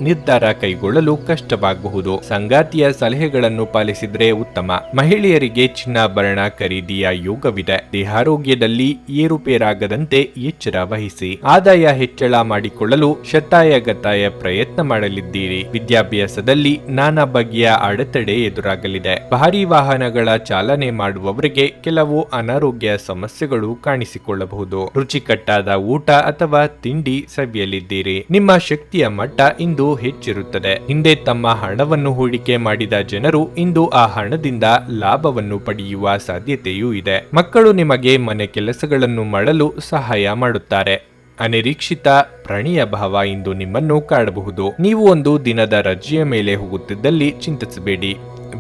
ನಿರ್ಧಾರ ಕೈಗೊಳ್ಳಲು ಕಷ್ಟವಾಗಬಹುದು. ಸಂಗಾತಿಯ ಸಲಹೆಗಳನ್ನು ಪಾಲಿಸಿದ್ರೆ ಉತ್ತಮ. ಮಹಿಳೆಯರಿಗೆ ಚಿನ್ನಾಭರಣ ಖರೀದಿಯ ಯೋಗವಿದೆ. ದೇಹಾರೋಗ್ಯದಲ್ಲಿ ಏರುಪೇರಾಗದಂತೆ ಎಚ್ಚರ ವಹಿಸಿ. ಆದಾಯ ಹೆಚ್ಚಳ ಮಾಡಿಕೊಳ್ಳಲು ಶತಾಯಗತಾಯ ಪ್ರಯತ್ನ ಮಾಡಲಿದ್ದೀರಿ. ವಿದ್ಯಾಭ್ಯಾಸದಲ್ಲಿ ನಾನಾ ಬಗೆಯ ಅಡೆತಡೆ ಎದುರಾಗಲಿದೆ. ಭಾರೀ ವಾಹನಗಳ ಚಾಲನೆ ಮಾಡುವವರಿಗೆ ಕೆಲವು ಅನಾರೋಗ್ಯ ಸಮಸ್ಯೆಗಳು ಕಾಣಿಸಿಕೊಳ್ಳಬಹುದು. ರುಚಿಕಟ್ಟಾದ ಊಟ ಅಥವಾ ತಿಂಡಿ ಸವಿಯಲಿದ್ದೀರಿ. ನಿಮ್ಮ ಶಕ್ತಿಯ ಮಟ್ಟ ಇಂದು ಹೆಚ್ಚಿರುತ್ತದೆ. ಹಿಂದೆ ತಮ್ಮ ಹಣವನ್ನು ಹೂಡಿಕೆ ಮಾಡಿದ ಜನರು ಇಂದು ಆ ಹಣದಿಂದ ಲಾಭವನ್ನು ಪಡೆಯುವ ಸಾಧ್ಯತೆಯೂ ಇದೆ. ಮಕ್ಕಳು ನಿಮಗೆ ಮನೆ ಕೆಲಸಗಳನ್ನು ಮಾಡಲು ಸಹಾಯ ಮಾಡುತ್ತಾರೆ. ಅನಿರೀಕ್ಷಿತ ಪ್ರಣಯ ಭಾವ ಇಂದು ನಿಮ್ಮನ್ನು ಕಾಡಬಹುದು. ನೀವು ಒಂದು ದಿನದ ರಜೆಯ ಮೇಲೆ ಹೋಗುತ್ತಿದ್ದಲ್ಲಿ ಚಿಂತಿಸಬೇಡಿ.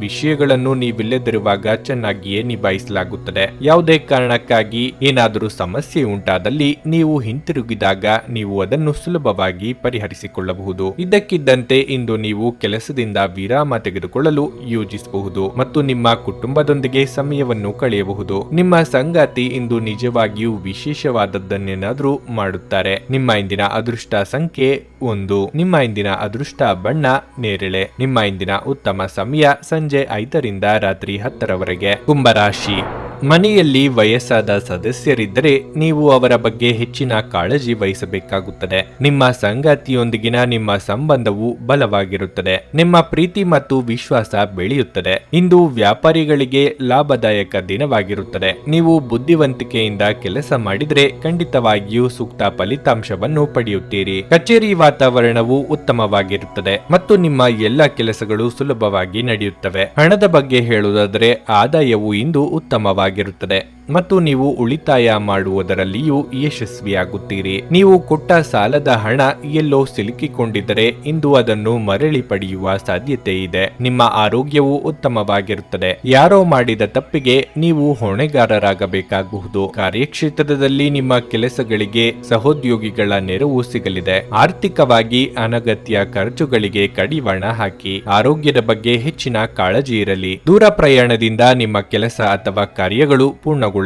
ವಿಷಯಗಳನ್ನು ನೀವಿಲ್ಲದಿರುವಾಗ ಚೆನ್ನಾಗಿಯೇ ನಿಭಾಯಿಸಲಾಗುತ್ತದೆ. ಯಾವುದೇ ಕಾರಣಕ್ಕಾಗಿ ಏನಾದರೂ ಸಮಸ್ಯೆ ಉಂಟಾದಲ್ಲಿ ನೀವು ಹಿಂತಿರುಗಿದಾಗ ನೀವು ಅದನ್ನು ಸುಲಭವಾಗಿ ಪರಿಹರಿಸಿಕೊಳ್ಳಬಹುದು. ಇದ್ದಕ್ಕಿದ್ದಂತೆ ಇಂದು ನೀವು ಕೆಲಸದಿಂದ ವಿರಾಮ ತೆಗೆದುಕೊಳ್ಳಲು ಯೋಜಿಸಬಹುದು ಮತ್ತು ನಿಮ್ಮ ಕುಟುಂಬದೊಂದಿಗೆ ಸಮಯವನ್ನು ಕಳೆಯಬಹುದು. ನಿಮ್ಮ ಸಂಗಾತಿ ಇಂದು ನಿಜವಾಗಿಯೂ ವಿಶೇಷವಾದದ್ದನ್ನೇನಾದರೂ ಮಾಡುತ್ತಾರೆ. ನಿಮ್ಮ ಇಂದಿನ ಅದೃಷ್ಟ ಸಂಖ್ಯೆ 1. ನಿಮ್ಮ ಇಂದಿನ ಅದೃಷ್ಟ ಬಣ್ಣ ನೇರಳೆ. ನಿಮ್ಮ ಇಂದಿನ ಉತ್ತಮ ಸಮಯ ಸಂಜೆ 5ರಿಂದ ರಾತ್ರಿ 10ರವರೆಗೆ. ಕುಂಭರಾಶಿ, ಮನೆಯಲ್ಲಿ ವಯಸ್ಸಾದ ಸದಸ್ಯರಿದ್ದರೆ ನೀವು ಅವರ ಬಗ್ಗೆ ಹೆಚ್ಚಿನ ಕಾಳಜಿ ವಹಿಸಬೇಕಾಗುತ್ತದೆ. ನಿಮ್ಮ ಸಂಗಾತಿಯೊಂದಿಗಿನ ನಿಮ್ಮ ಸಂಬಂಧವು ಬಲವಾಗಿರುತ್ತದೆ. ನಿಮ್ಮ ಪ್ರೀತಿ ಮತ್ತು ವಿಶ್ವಾಸ ಬೆಳೆಯುತ್ತದೆ. ಇಂದು ವ್ಯಾಪಾರಿಗಳಿಗೆ ಲಾಭದಾಯಕ ದಿನವಾಗಿರುತ್ತದೆ. ನೀವು ಬುದ್ಧಿವಂತಿಕೆಯಿಂದ ಕೆಲಸ ಮಾಡಿದರೆ ಖಂಡಿತವಾಗಿಯೂ ಸೂಕ್ತ ಫಲಿತಾಂಶವನ್ನು ಪಡೆಯುತ್ತೀರಿ. ಕಚೇರಿ ವಾತಾವರಣವು ಉತ್ತಮವಾಗಿರುತ್ತದೆ ಮತ್ತು ನಿಮ್ಮ ಎಲ್ಲ ಕೆಲಸಗಳು ಸುಲಭವಾಗಿ ನಡೆಯುತ್ತವೆ. ಇರುತ್ತವೆ. ಹಣದ ಬಗ್ಗೆ ಹೇಳುವುದಾದರೆ ಆದಾಯವು ಇಂದು ಉತ್ತಮವಾಗಿರುತ್ತದೆ ಮತ್ತು ನೀವು ಉಳಿತಾಯ ಮಾಡುವುದರಲ್ಲಿಯೂ ಯಶಸ್ವಿಯಾಗುತ್ತೀರಿ. ನೀವು ಕೊಟ್ಟ ಸಾಲದ ಹಣ ಎಲ್ಲೋ ಸಿಲುಕಿಕೊಂಡಿದ್ದರೆ ಇಂದು ಅದನ್ನು ಮರಳಿ ಪಡೆಯುವ ಸಾಧ್ಯತೆ ಇದೆ. ನಿಮ್ಮ ಆರೋಗ್ಯವು ಉತ್ತಮವಾಗಿರುತ್ತದೆ. ಯಾರೋ ಮಾಡಿದ ತಪ್ಪಿಗೆ ನೀವು ಹೊಣೆಗಾರರಾಗಬೇಕಾಗಬಹುದು. ಕಾರ್ಯಕ್ಷೇತ್ರದಲ್ಲಿ ನಿಮ್ಮ ಕೆಲಸಗಳಿಗೆ ಸಹೋದ್ಯೋಗಿಗಳ ನೆರವು ಸಿಗಲಿದೆ. ಆರ್ಥಿಕವಾಗಿ ಅನಗತ್ಯ ಖರ್ಚುಗಳಿಗೆ ಕಡಿವಾಣ ಹಾಕಿ. ಆರೋಗ್ಯದ ಬಗ್ಗೆ ಹೆಚ್ಚಿನ ಕಾಳಜಿ ಇರಲಿ. ದೂರ ಪ್ರಯಾಣದಿಂದ ನಿಮ್ಮ ಕೆಲಸ ಅಥವಾ ಕಾರ್ಯಗಳು ಪೂರ್ಣಗೊಳ್ಳಲಿವೆ.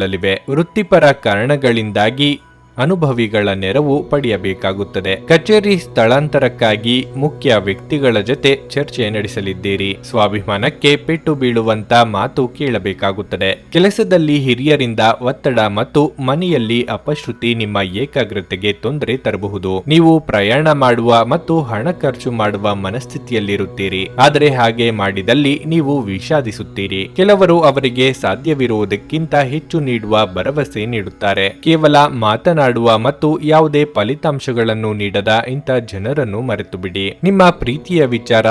ವೃತ್ತಿಪರ ಕಾರಣಗಳಿಂದಾಗಿ ಅನುಭವಿಗಳ ನೆರವು ಪಡೆಯಬೇಕಾಗುತ್ತದೆ. ಕಚೇರಿ ಸ್ಥಳಾಂತರಕ್ಕಾಗಿ ಮುಖ್ಯ ವ್ಯಕ್ತಿಗಳ ಜೊತೆ ಚರ್ಚೆ ನಡೆಸಲಿದ್ದೀರಿ. ಸ್ವಾಭಿಮಾನಕ್ಕೆ ಪೆಟ್ಟು ಬೀಳುವಂತ ಮಾತು ಕೇಳಬೇಕಾಗುತ್ತದೆ. ಕೆಲಸದಲ್ಲಿ ಹಿರಿಯರಿಂದ ಒತ್ತಡ ಮತ್ತು ಮನೆಯಲ್ಲಿ ಅಪಶ್ರುತಿ ನಿಮ್ಮ ಏಕಾಗ್ರತೆಗೆ ತೊಂದರೆ ತರಬಹುದು. ನೀವು ಪ್ರಯಾಣ ಮಾಡುವ ಮತ್ತು ಹಣ ಖರ್ಚು ಮಾಡುವ ಮನಸ್ಥಿತಿಯಲ್ಲಿರುತ್ತೀರಿ. ಆದರೆ ಹಾಗೆ ಮಾಡಿದಲ್ಲಿ ನೀವು ವಿಷಾದಿಸುತ್ತೀರಿ. ಕೆಲವರು ಅವರಿಗೆ ಸಾಧ್ಯವಿರುವುದಕ್ಕಿಂತ ಹೆಚ್ಚು ನೀಡುವ ಭರವಸೆ ನೀಡುತ್ತಾರೆ. ಕೇವಲ ಮಾತನಾಡುವ ಮತ್ತು ಯಾವುದೇ ಫಲಿತಾಂಶಗಳನ್ನು ನೀಡದ ಇಂಥ ಜನರನ್ನು ಮರೆತು ಬಿಡಿ. ನಿಮ್ಮ ಪ್ರೀತಿಯ ವಿಚಾರ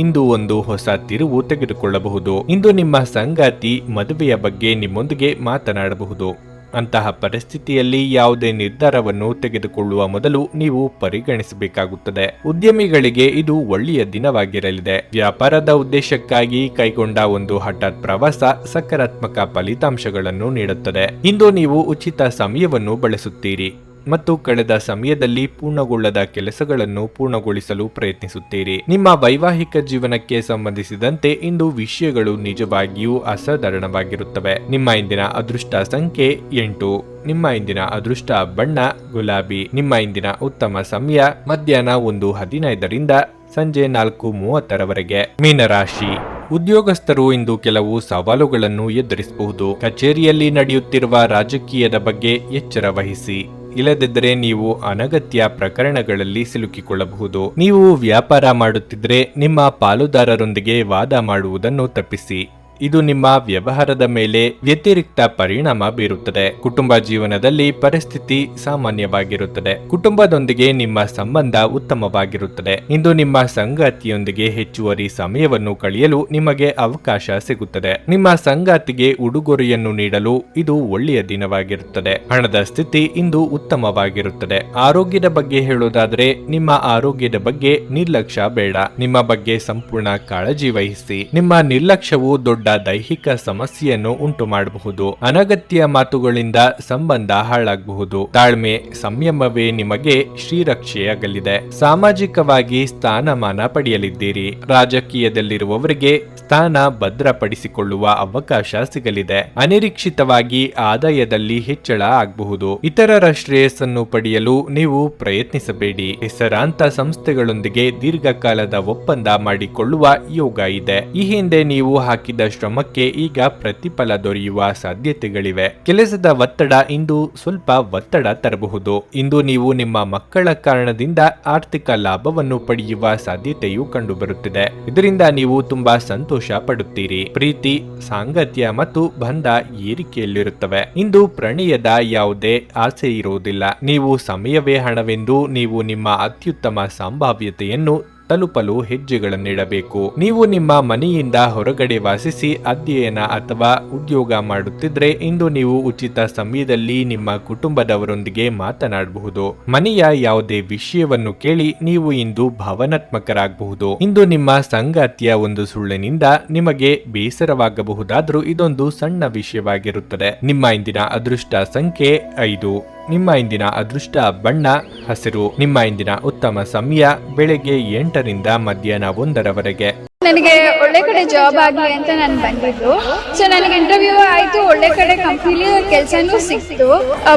ಇಂದು ಒಂದು ಹೊಸ ತಿರುವು ತೆಗೆದುಕೊಳ್ಳಬಹುದು. ಇಂದು ನಿಮ್ಮ ಸಂಗಾತಿ ಮದುವೆಯ ಬಗ್ಗೆ ನಿಮ್ಮೊಂದಿಗೆ ಮಾತನಾಡಬಹುದು. ಅಂತಹ ಪರಿಸ್ಥಿತಿಯಲ್ಲಿ ಯಾವುದೇ ನಿರ್ಧಾರವನ್ನು ತೆಗೆದುಕೊಳ್ಳುವ ಮೊದಲು ನೀವು ಪರಿಗಣಿಸಬೇಕಾಗುತ್ತದೆ. ಉದ್ಯಮಿಗಳಿಗೆ ಇದು ಒಳ್ಳೆಯ ದಿನವಾಗಿರಲಿದೆ. ವ್ಯಾಪಾರದ ಉದ್ದೇಶಕ್ಕಾಗಿ ಕೈಗೊಂಡ ಒಂದು ಹಠಾತ್ ಪ್ರವಾಸ ಸಕಾರಾತ್ಮಕ ಫಲಿತಾಂಶಗಳನ್ನು ನೀಡುತ್ತದೆ. ಇಂದು ನೀವು ಉಚಿತ ಸಮಯವನ್ನು ಬಳಸುತ್ತೀರಿ ಮತ್ತು ಕಳೆದ ಸಮಯದಲ್ಲಿ ಪೂರ್ಣಗೊಳ್ಳದ ಕೆಲಸಗಳನ್ನು ಪೂರ್ಣಗೊಳಿಸಲು ಪ್ರಯತ್ನಿಸುತ್ತೀರಿ. ನಿಮ್ಮ ವೈವಾಹಿಕ ಜೀವನಕ್ಕೆ ಸಂಬಂಧಿಸಿದಂತೆ ಇಂದು ವಿಷಯಗಳು ನಿಜವಾಗಿಯೂ ಅಸಾಧಾರಣವಾಗಿರುತ್ತವೆ. ನಿಮ್ಮ ಇಂದಿನ ಅದೃಷ್ಟ ಸಂಖ್ಯೆ 8. ನಿಮ್ಮ ಇಂದಿನ ಅದೃಷ್ಟ ಬಣ್ಣ ಗುಲಾಬಿ. ನಿಮ್ಮ ಇಂದಿನ ಉತ್ತಮ ಸಮಯ ಮಧ್ಯಾಹ್ನ 1:15ರಿಂದ ಸಂಜೆ 4:30ರವರೆಗೆ. ಮೀನರಾಶಿ. ಉದ್ಯೋಗಸ್ಥರು ಇಂದು ಕೆಲವು ಸವಾಲುಗಳನ್ನು ಎದುರಿಸಬಹುದು. ಕಚೇರಿಯಲ್ಲಿ ನಡೆಯುತ್ತಿರುವ ರಾಜಕೀಯದ ಬಗ್ಗೆ ಎಚ್ಚರ ವಹಿಸಿ. ಇಲ್ಲದಿದ್ದರೆ ನೀವು ಅನಗತ್ಯ ಪ್ರಕರಣಗಳಲ್ಲಿ ಸಿಲುಕಿಕೊಳ್ಳಬಹುದು. ನೀವು ವ್ಯಾಪಾರ ಮಾಡುತ್ತಿದ್ದರೆ ನಿಮ್ಮ ಪಾಲುದಾರರೊಂದಿಗೆ ವಾದ ಮಾಡುವುದನ್ನು ತಪ್ಪಿಸಿ. ಇದು ನಿಮ್ಮ ವ್ಯವಹಾರದ ಮೇಲೆ ವ್ಯತಿರಿಕ್ತ ಪರಿಣಾಮ ಬೀರುತ್ತದೆ. ಕುಟುಂಬ ಜೀವನದಲ್ಲಿ ಪರಿಸ್ಥಿತಿ ಸಾಮಾನ್ಯವಾಗಿರುತ್ತದೆ. ಕುಟುಂಬದೊಂದಿಗೆ ನಿಮ್ಮ ಸಂಬಂಧ ಉತ್ತಮವಾಗಿರುತ್ತದೆ. ಇಂದು ನಿಮ್ಮ ಸಂಗಾತಿಯೊಂದಿಗೆ ಹೆಚ್ಚುವರಿ ಸಮಯವನ್ನು ಕಳೆಯಲು ನಿಮಗೆ ಅವಕಾಶ ಸಿಗುತ್ತದೆ. ನಿಮ್ಮ ಸಂಗಾತಿಗೆ ಉಡುಗೊರೆಯನ್ನು ನೀಡಲು ಇದು ಒಳ್ಳೆಯ ದಿನವಾಗಿರುತ್ತದೆ. ಹಣದ ಸ್ಥಿತಿ ಇಂದು ಉತ್ತಮವಾಗಿರುತ್ತದೆ. ಆರೋಗ್ಯದ ಬಗ್ಗೆ ಹೇಳುವುದಾದರೆ ನಿಮ್ಮ ಆರೋಗ್ಯದ ಬಗ್ಗೆ ನಿರ್ಲಕ್ಷ್ಯ ಬೇಡ. ನಿಮ್ಮ ಬಗ್ಗೆ ಸಂಪೂರ್ಣ ಕಾಳಜಿ ವಹಿಸಿ. ನಿಮ್ಮ ನಿರ್ಲಕ್ಷ್ಯವು ದೊಡ್ಡ ದೈಹಿಕ ಸಮಸ್ಯೆಯನ್ನು ಉಂಟು ಮಾಡಬಹುದು. ಅನಗತ್ಯ ಮಾತುಗಳಿಂದ ಸಂಬಂಧ ಹಾಳಾಗಬಹುದು. ತಾಳ್ಮೆ ಸಂಯಮವೇ ನಿಮಗೆ ಶ್ರೀರಕ್ಷೆಯಾಗಲಿದೆ. ಸಾಮಾಜಿಕವಾಗಿ ಸ್ಥಾನಮಾನ ಪಡೆಯಲಿದ್ದೀರಿ. ರಾಜಕೀಯದಲ್ಲಿರುವವರಿಗೆ ಸ್ಥಾನ ಭದ್ರಪಡಿಸಿಕೊಳ್ಳುವ ಅವಕಾಶ ಸಿಗಲಿದೆ. ಅನಿರೀಕ್ಷಿತವಾಗಿ ಆದಾಯದಲ್ಲಿ ಹೆಚ್ಚಳ ಆಗಬಹುದು. ಇತರರ ಶ್ರೇಯಸ್ಸನ್ನು ಪಡೆಯಲು ನೀವು ಪ್ರಯತ್ನಿಸಬೇಡಿ. ಹೆಸರಾಂತ ಸಂಸ್ಥೆಗಳೊಂದಿಗೆ ದೀರ್ಘಕಾಲದ ಒಪ್ಪಂದ ಮಾಡಿಕೊಳ್ಳುವ ಯೋಗ ಇದೆ. ಈ ಹಿಂದೆ ನೀವು ಹಾಕಿದ ಶ್ರಮಕ್ಕೆ ಈಗ ಪ್ರತಿಫಲ ದೊರೆಯುವ ಸಾಧ್ಯತೆಗಳಿವೆ. ಕೆಲಸದ ಒತ್ತಡ ಇಂದು ಸ್ವಲ್ಪ ಒತ್ತಡ ತರಬಹುದು. ಇಂದು ನೀವು ನಿಮ್ಮ ಮಕ್ಕಳ ಕಾರಣದಿಂದ ಆರ್ಥಿಕ ಲಾಭವನ್ನು ಪಡೆಯುವ ಸಾಧ್ಯತೆಯು ಕಂಡುಬರುತ್ತಿದೆ. ಇದರಿಂದ ನೀವು ತುಂಬಾ ಸಂತೋಷ ಪಡುತ್ತೀರಿ. ಪ್ರೀತಿ, ಸಾಂಗತ್ಯ ಮತ್ತು ಬಂಧ ಏರಿಕೆಯಲ್ಲಿರುತ್ತವೆ. ಇಂದು ಪ್ರಣಯದ ಯಾವುದೇ ಆಸೆ ಇರುವುದಿಲ್ಲ. ನೀವು ಸಮಯವೇ ಹಣವೆಂದು ನೀವು ನಿಮ್ಮ ಅತ್ಯುತ್ತಮ ಸಂಭಾವ್ಯತೆಯನ್ನು ತಲುಪಲು ಹೆಜ್ಜೆಗಳನ್ನಿಡಬೇಕು. ನೀವು ನಿಮ್ಮ ಮನೆಯಿಂದ ಹೊರಗಡೆ ವಾಸಿಸಿ ಅಧ್ಯಯನ ಅಥವಾ ಉದ್ಯೋಗ ಮಾಡುತ್ತಿದ್ರೆ ಇಂದು ನೀವು ಉಚಿತ ಸಮಯದಲ್ಲಿ ನಿಮ್ಮ ಕುಟುಂಬದವರೊಂದಿಗೆ ಮಾತನಾಡಬಹುದು. ಮನೆಯ ಯಾವುದೇ ವಿಷಯವನ್ನು ಕೇಳಿ ನೀವು ಇಂದು ಭಾವನಾತ್ಮಕರಾಗಬಹುದು. ಇಂದು ನಿಮ್ಮ ಸಂಗಾತಿಯ ಒಂದು ಸುಳ್ಳಿನಿಂದ ನಿಮಗೆ ಬೇಸರವಾಗಬಹುದಾದರೂ ಇದೊಂದು ಸಣ್ಣ ವಿಷಯವಾಗಿರುತ್ತದೆ. ನಿಮ್ಮ ಇಂದಿನ ಅದೃಷ್ಟ ಸಂಖ್ಯೆ 5. ನಿಮ್ಮ ಇಂದಿನ ಅದೃಷ್ಟ ಬಣ್ಣ ಹಸಿರು. ನಿಮ್ಮ ಇಂದಿನ ಉತ್ತಮ ಸಮಯ ಬೆಳಗ್ಗೆ 8ರಿಂದ ಮಧ್ಯಾಹ್ನ 1ರವರೆಗೆ. ನನಗೆ ಒಳ್ಳೆ ಕಡೆ ಜಾಬ್ ಆಗಲಿ ಅಂತ ನಾನು ಬಂದಿದ್ದು. ಸೊ ನನಗೆ ಇಂಟರ್ವ್ಯೂ ಆಯ್ತು, ಒಳ್ಳೆ ಕಡೆ ಕಂಪ್ನಿಲಿ ಕೆಲಸನೂ ಸಿಕ್ತು.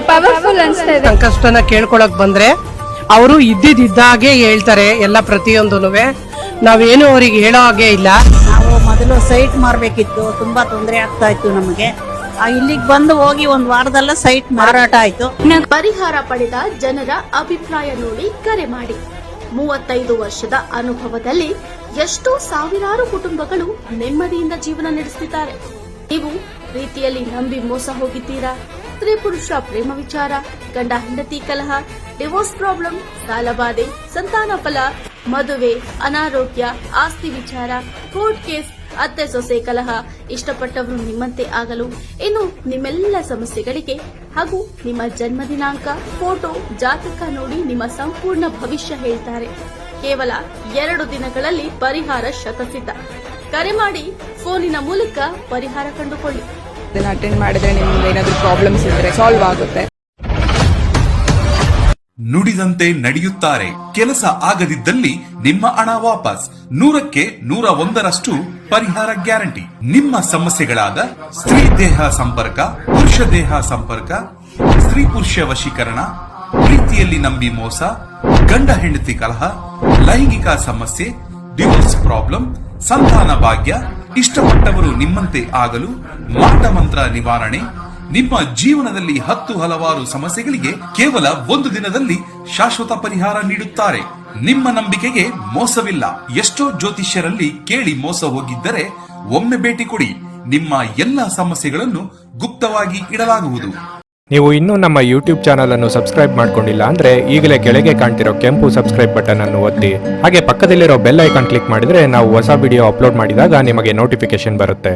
ಪವರ್ಫುಲ್ ಅನ್ಸ್ತಾ ಇದೆ. ಕಷ್ಟನ ಕೇಳ್ಕೊಳಕ್ ಬಂದ್ರೆ ಅವರು ಇದ್ದಿದ್ದಾಗೆ ಹೇಳ್ತಾರೆ ಎಲ್ಲ ಪ್ರತಿಯೊಂದೂನುವೆ. ನಾವೇನು ಅವ್ರಿಗೆ ಹೇಳೋ ಹಾಗೆ ಇಲ್ಲ. ನಾವು ಮೊದಲು ಸೈಟ್ ಮಾರ್ಬೇಕಿತ್ತು, ತುಂಬಾ ತೊಂದರೆ ಆಗ್ತಾ ಇತ್ತು ನಮಗೆ. ಇಲ್ಲಿಗೆ ಬಂದು ಹೋಗಿ ಒಂದು ವಾರದಲ್ಲ ಸೈಟ್ ಮಾರಾಟ ಆಯ್ತು. ಪರಿಹಾರ ಪಡೆದ ಜನರ ಅಭಿಪ್ರಾಯ ನೋಡಿ ಕರೆ ಮಾಡಿ. 35 ವರ್ಷದ ಅನುಭವದಲ್ಲಿ ಎಷ್ಟೋ ಸಾವಿರಾರು ಕುಟುಂಬಗಳು ನೆಮ್ಮದಿಯಿಂದ ಜೀವನ ನಡೆಸುತ್ತಿದ್ದಾರೆ. ನೀವು ಪ್ರೀತಿಯಲ್ಲಿ ನಂಬಿ ಮೋಸ ಹೋಗಿದ್ದೀರಾ? ಸ್ತ್ರೀ ಪುರುಷ ಪ್ರೇಮ ವಿಚಾರ, ಗಂಡ ಹೆಂಡತಿ ಕಲಹ, ಡಿವೋರ್ಸ್ ಪ್ರಾಬ್ಲಮ್, ಸಾಲಬಾಧೆ, ಸಂತಾನ ಫಲ, ಮದುವೆ, ಅನಾರೋಗ್ಯ, ಆಸ್ತಿ ವಿಚಾರ, ಕೋರ್ಟ್ ಕೇಸ್ ಅತ್ತೆ ಸೊಸೆ ಕಲಹ, ಇಷ್ಟಪಟ್ಟವರು ನಿಮ್ಮಂತೆ ಆಗಲು, ಇನ್ನು ನಿಮ್ಮೆಲ್ಲ ಸಮಸ್ಯೆಗಳಿಗೆ ಹಾಗೂ ನಿಮ್ಮ ಜನ್ಮ ದಿನಾಂಕ, ಫೋಟೋ, ಜಾತಕ ನೋಡಿ ನಿಮ್ಮ ಸಂಪೂರ್ಣ ಭವಿಷ್ಯ ಹೇಳ್ತಾರೆ. ಕೇವಲ 2 ದಿನಗಳಲ್ಲಿ ಪರಿಹಾರ ಶತಸಿದ್ಧ. ಕರೆ ಮಾಡಿ ಫೋನಿನ ಮೂಲಕ ಪರಿಹಾರ ಕಂಡುಕೊಳ್ಳಿ. ಅಟೆಂಡ್ ಮಾಡಿದ್ರೆ ನಿಮ್ಗೆ ಏನಾದರೂ ಪ್ರಾಬ್ಲಮ್ಸ್ ಇದ್ರೆ ಸಾಲ್ವ್ ಆಗುತ್ತೆ. ನುಡಿದಂತೆ ನಡೆಯುತ್ತಾರೆ. ಕೆಲಸ ಆಗದಿದ್ದಲ್ಲಿ ನಿಮ್ಮ ಹಣ ವಾಪಸ್. 100ಕ್ಕೆ 101ರಷ್ಟು ಪರಿಹಾರ ಗ್ಯಾರಂಟಿ. ನಿಮ್ಮ ಸಮಸ್ಯೆಗಳಾದ ಸ್ತ್ರೀ ದೇಹ ಸಂಪರ್ಕ, ಪುರುಷ ದೇಹ ಸಂಪರ್ಕ, ಸ್ತ್ರೀ ಪುರುಷ ವಶೀಕರಣ, ಪ್ರೀತಿಯಲ್ಲಿ ನಂಬಿ ಮೋಸ, ಗಂಡ ಹೆಂಡತಿ ಕಲಹ, ಲೈಂಗಿಕ ಸಮಸ್ಯೆ, ಡಿವೋರ್ಸ್ ಪ್ರಾಬ್ಲಮ್, ಸಂತಾನ ಭಾಗ್ಯ, ಇಷ್ಟಪಟ್ಟವರು ನಿಮ್ಮಂತೆ ಆಗಲು, ಮಾಟ ಮಂತ್ರ ನಿವಾರಣೆ, ನಿಮ್ಮ ಜೀವನದಲ್ಲಿ 10 ಹಲವಾರು ಸಮಸ್ಯೆಗಳಿಗೆ ಕೇವಲ 1 ದಿನದಲ್ಲಿ ಶಾಶ್ವತ ಪರಿಹಾರ ನೀಡುತ್ತಾರೆ. ನಿಮ್ಮ ನಂಬಿಕೆಗೆ ಮೋಸವಿಲ್ಲ. ಎಷ್ಟೋ ಜ್ಯೋತಿಷ್ಯರಲ್ಲಿ ಕೇಳಿ ಮೋಸ ಹೋಗಿದ್ದರೆ ಒಮ್ಮೆ ಭೇಟಿ ಕೊಡಿ. ನಿಮ್ಮ ಎಲ್ಲಾ ಸಮಸ್ಯೆಗಳನ್ನು ಗುಪ್ತವಾಗಿ ಇಡಲಾಗುವುದು. ನೀವು ಇನ್ನೂ ನಮ್ಮ ಯೂಟ್ಯೂಬ್ ಚಾನಲ್ ಅನ್ನು ಸಬ್ಸ್ಕ್ರೈಬ್ ಮಾಡ್ಕೊಂಡಿಲ್ಲ ಅಂದ್ರೆ ಈಗಲೇ ಕೆಳಗೆ ಕಾಣ್ತಿರೋ ಕೆಂಪು ಸಬ್ಸ್ಕ್ರೈಬ್ ಬಟನ್ ಅನ್ನು ಒತ್ತಿ. ಹಾಗೆ ಪಕ್ಕದಲ್ಲಿರೋ ಬೆಲ್ ಐಕಾನ್ ಕ್ಲಿಕ್ ಮಾಡಿದ್ರೆ ನಾವು ಹೊಸ ವಿಡಿಯೋ ಅಪ್ಲೋಡ್ ಮಾಡಿದಾಗ ನಿಮಗೆ ನೋಟಿಫಿಕೇಶನ್ ಬರುತ್ತೆ.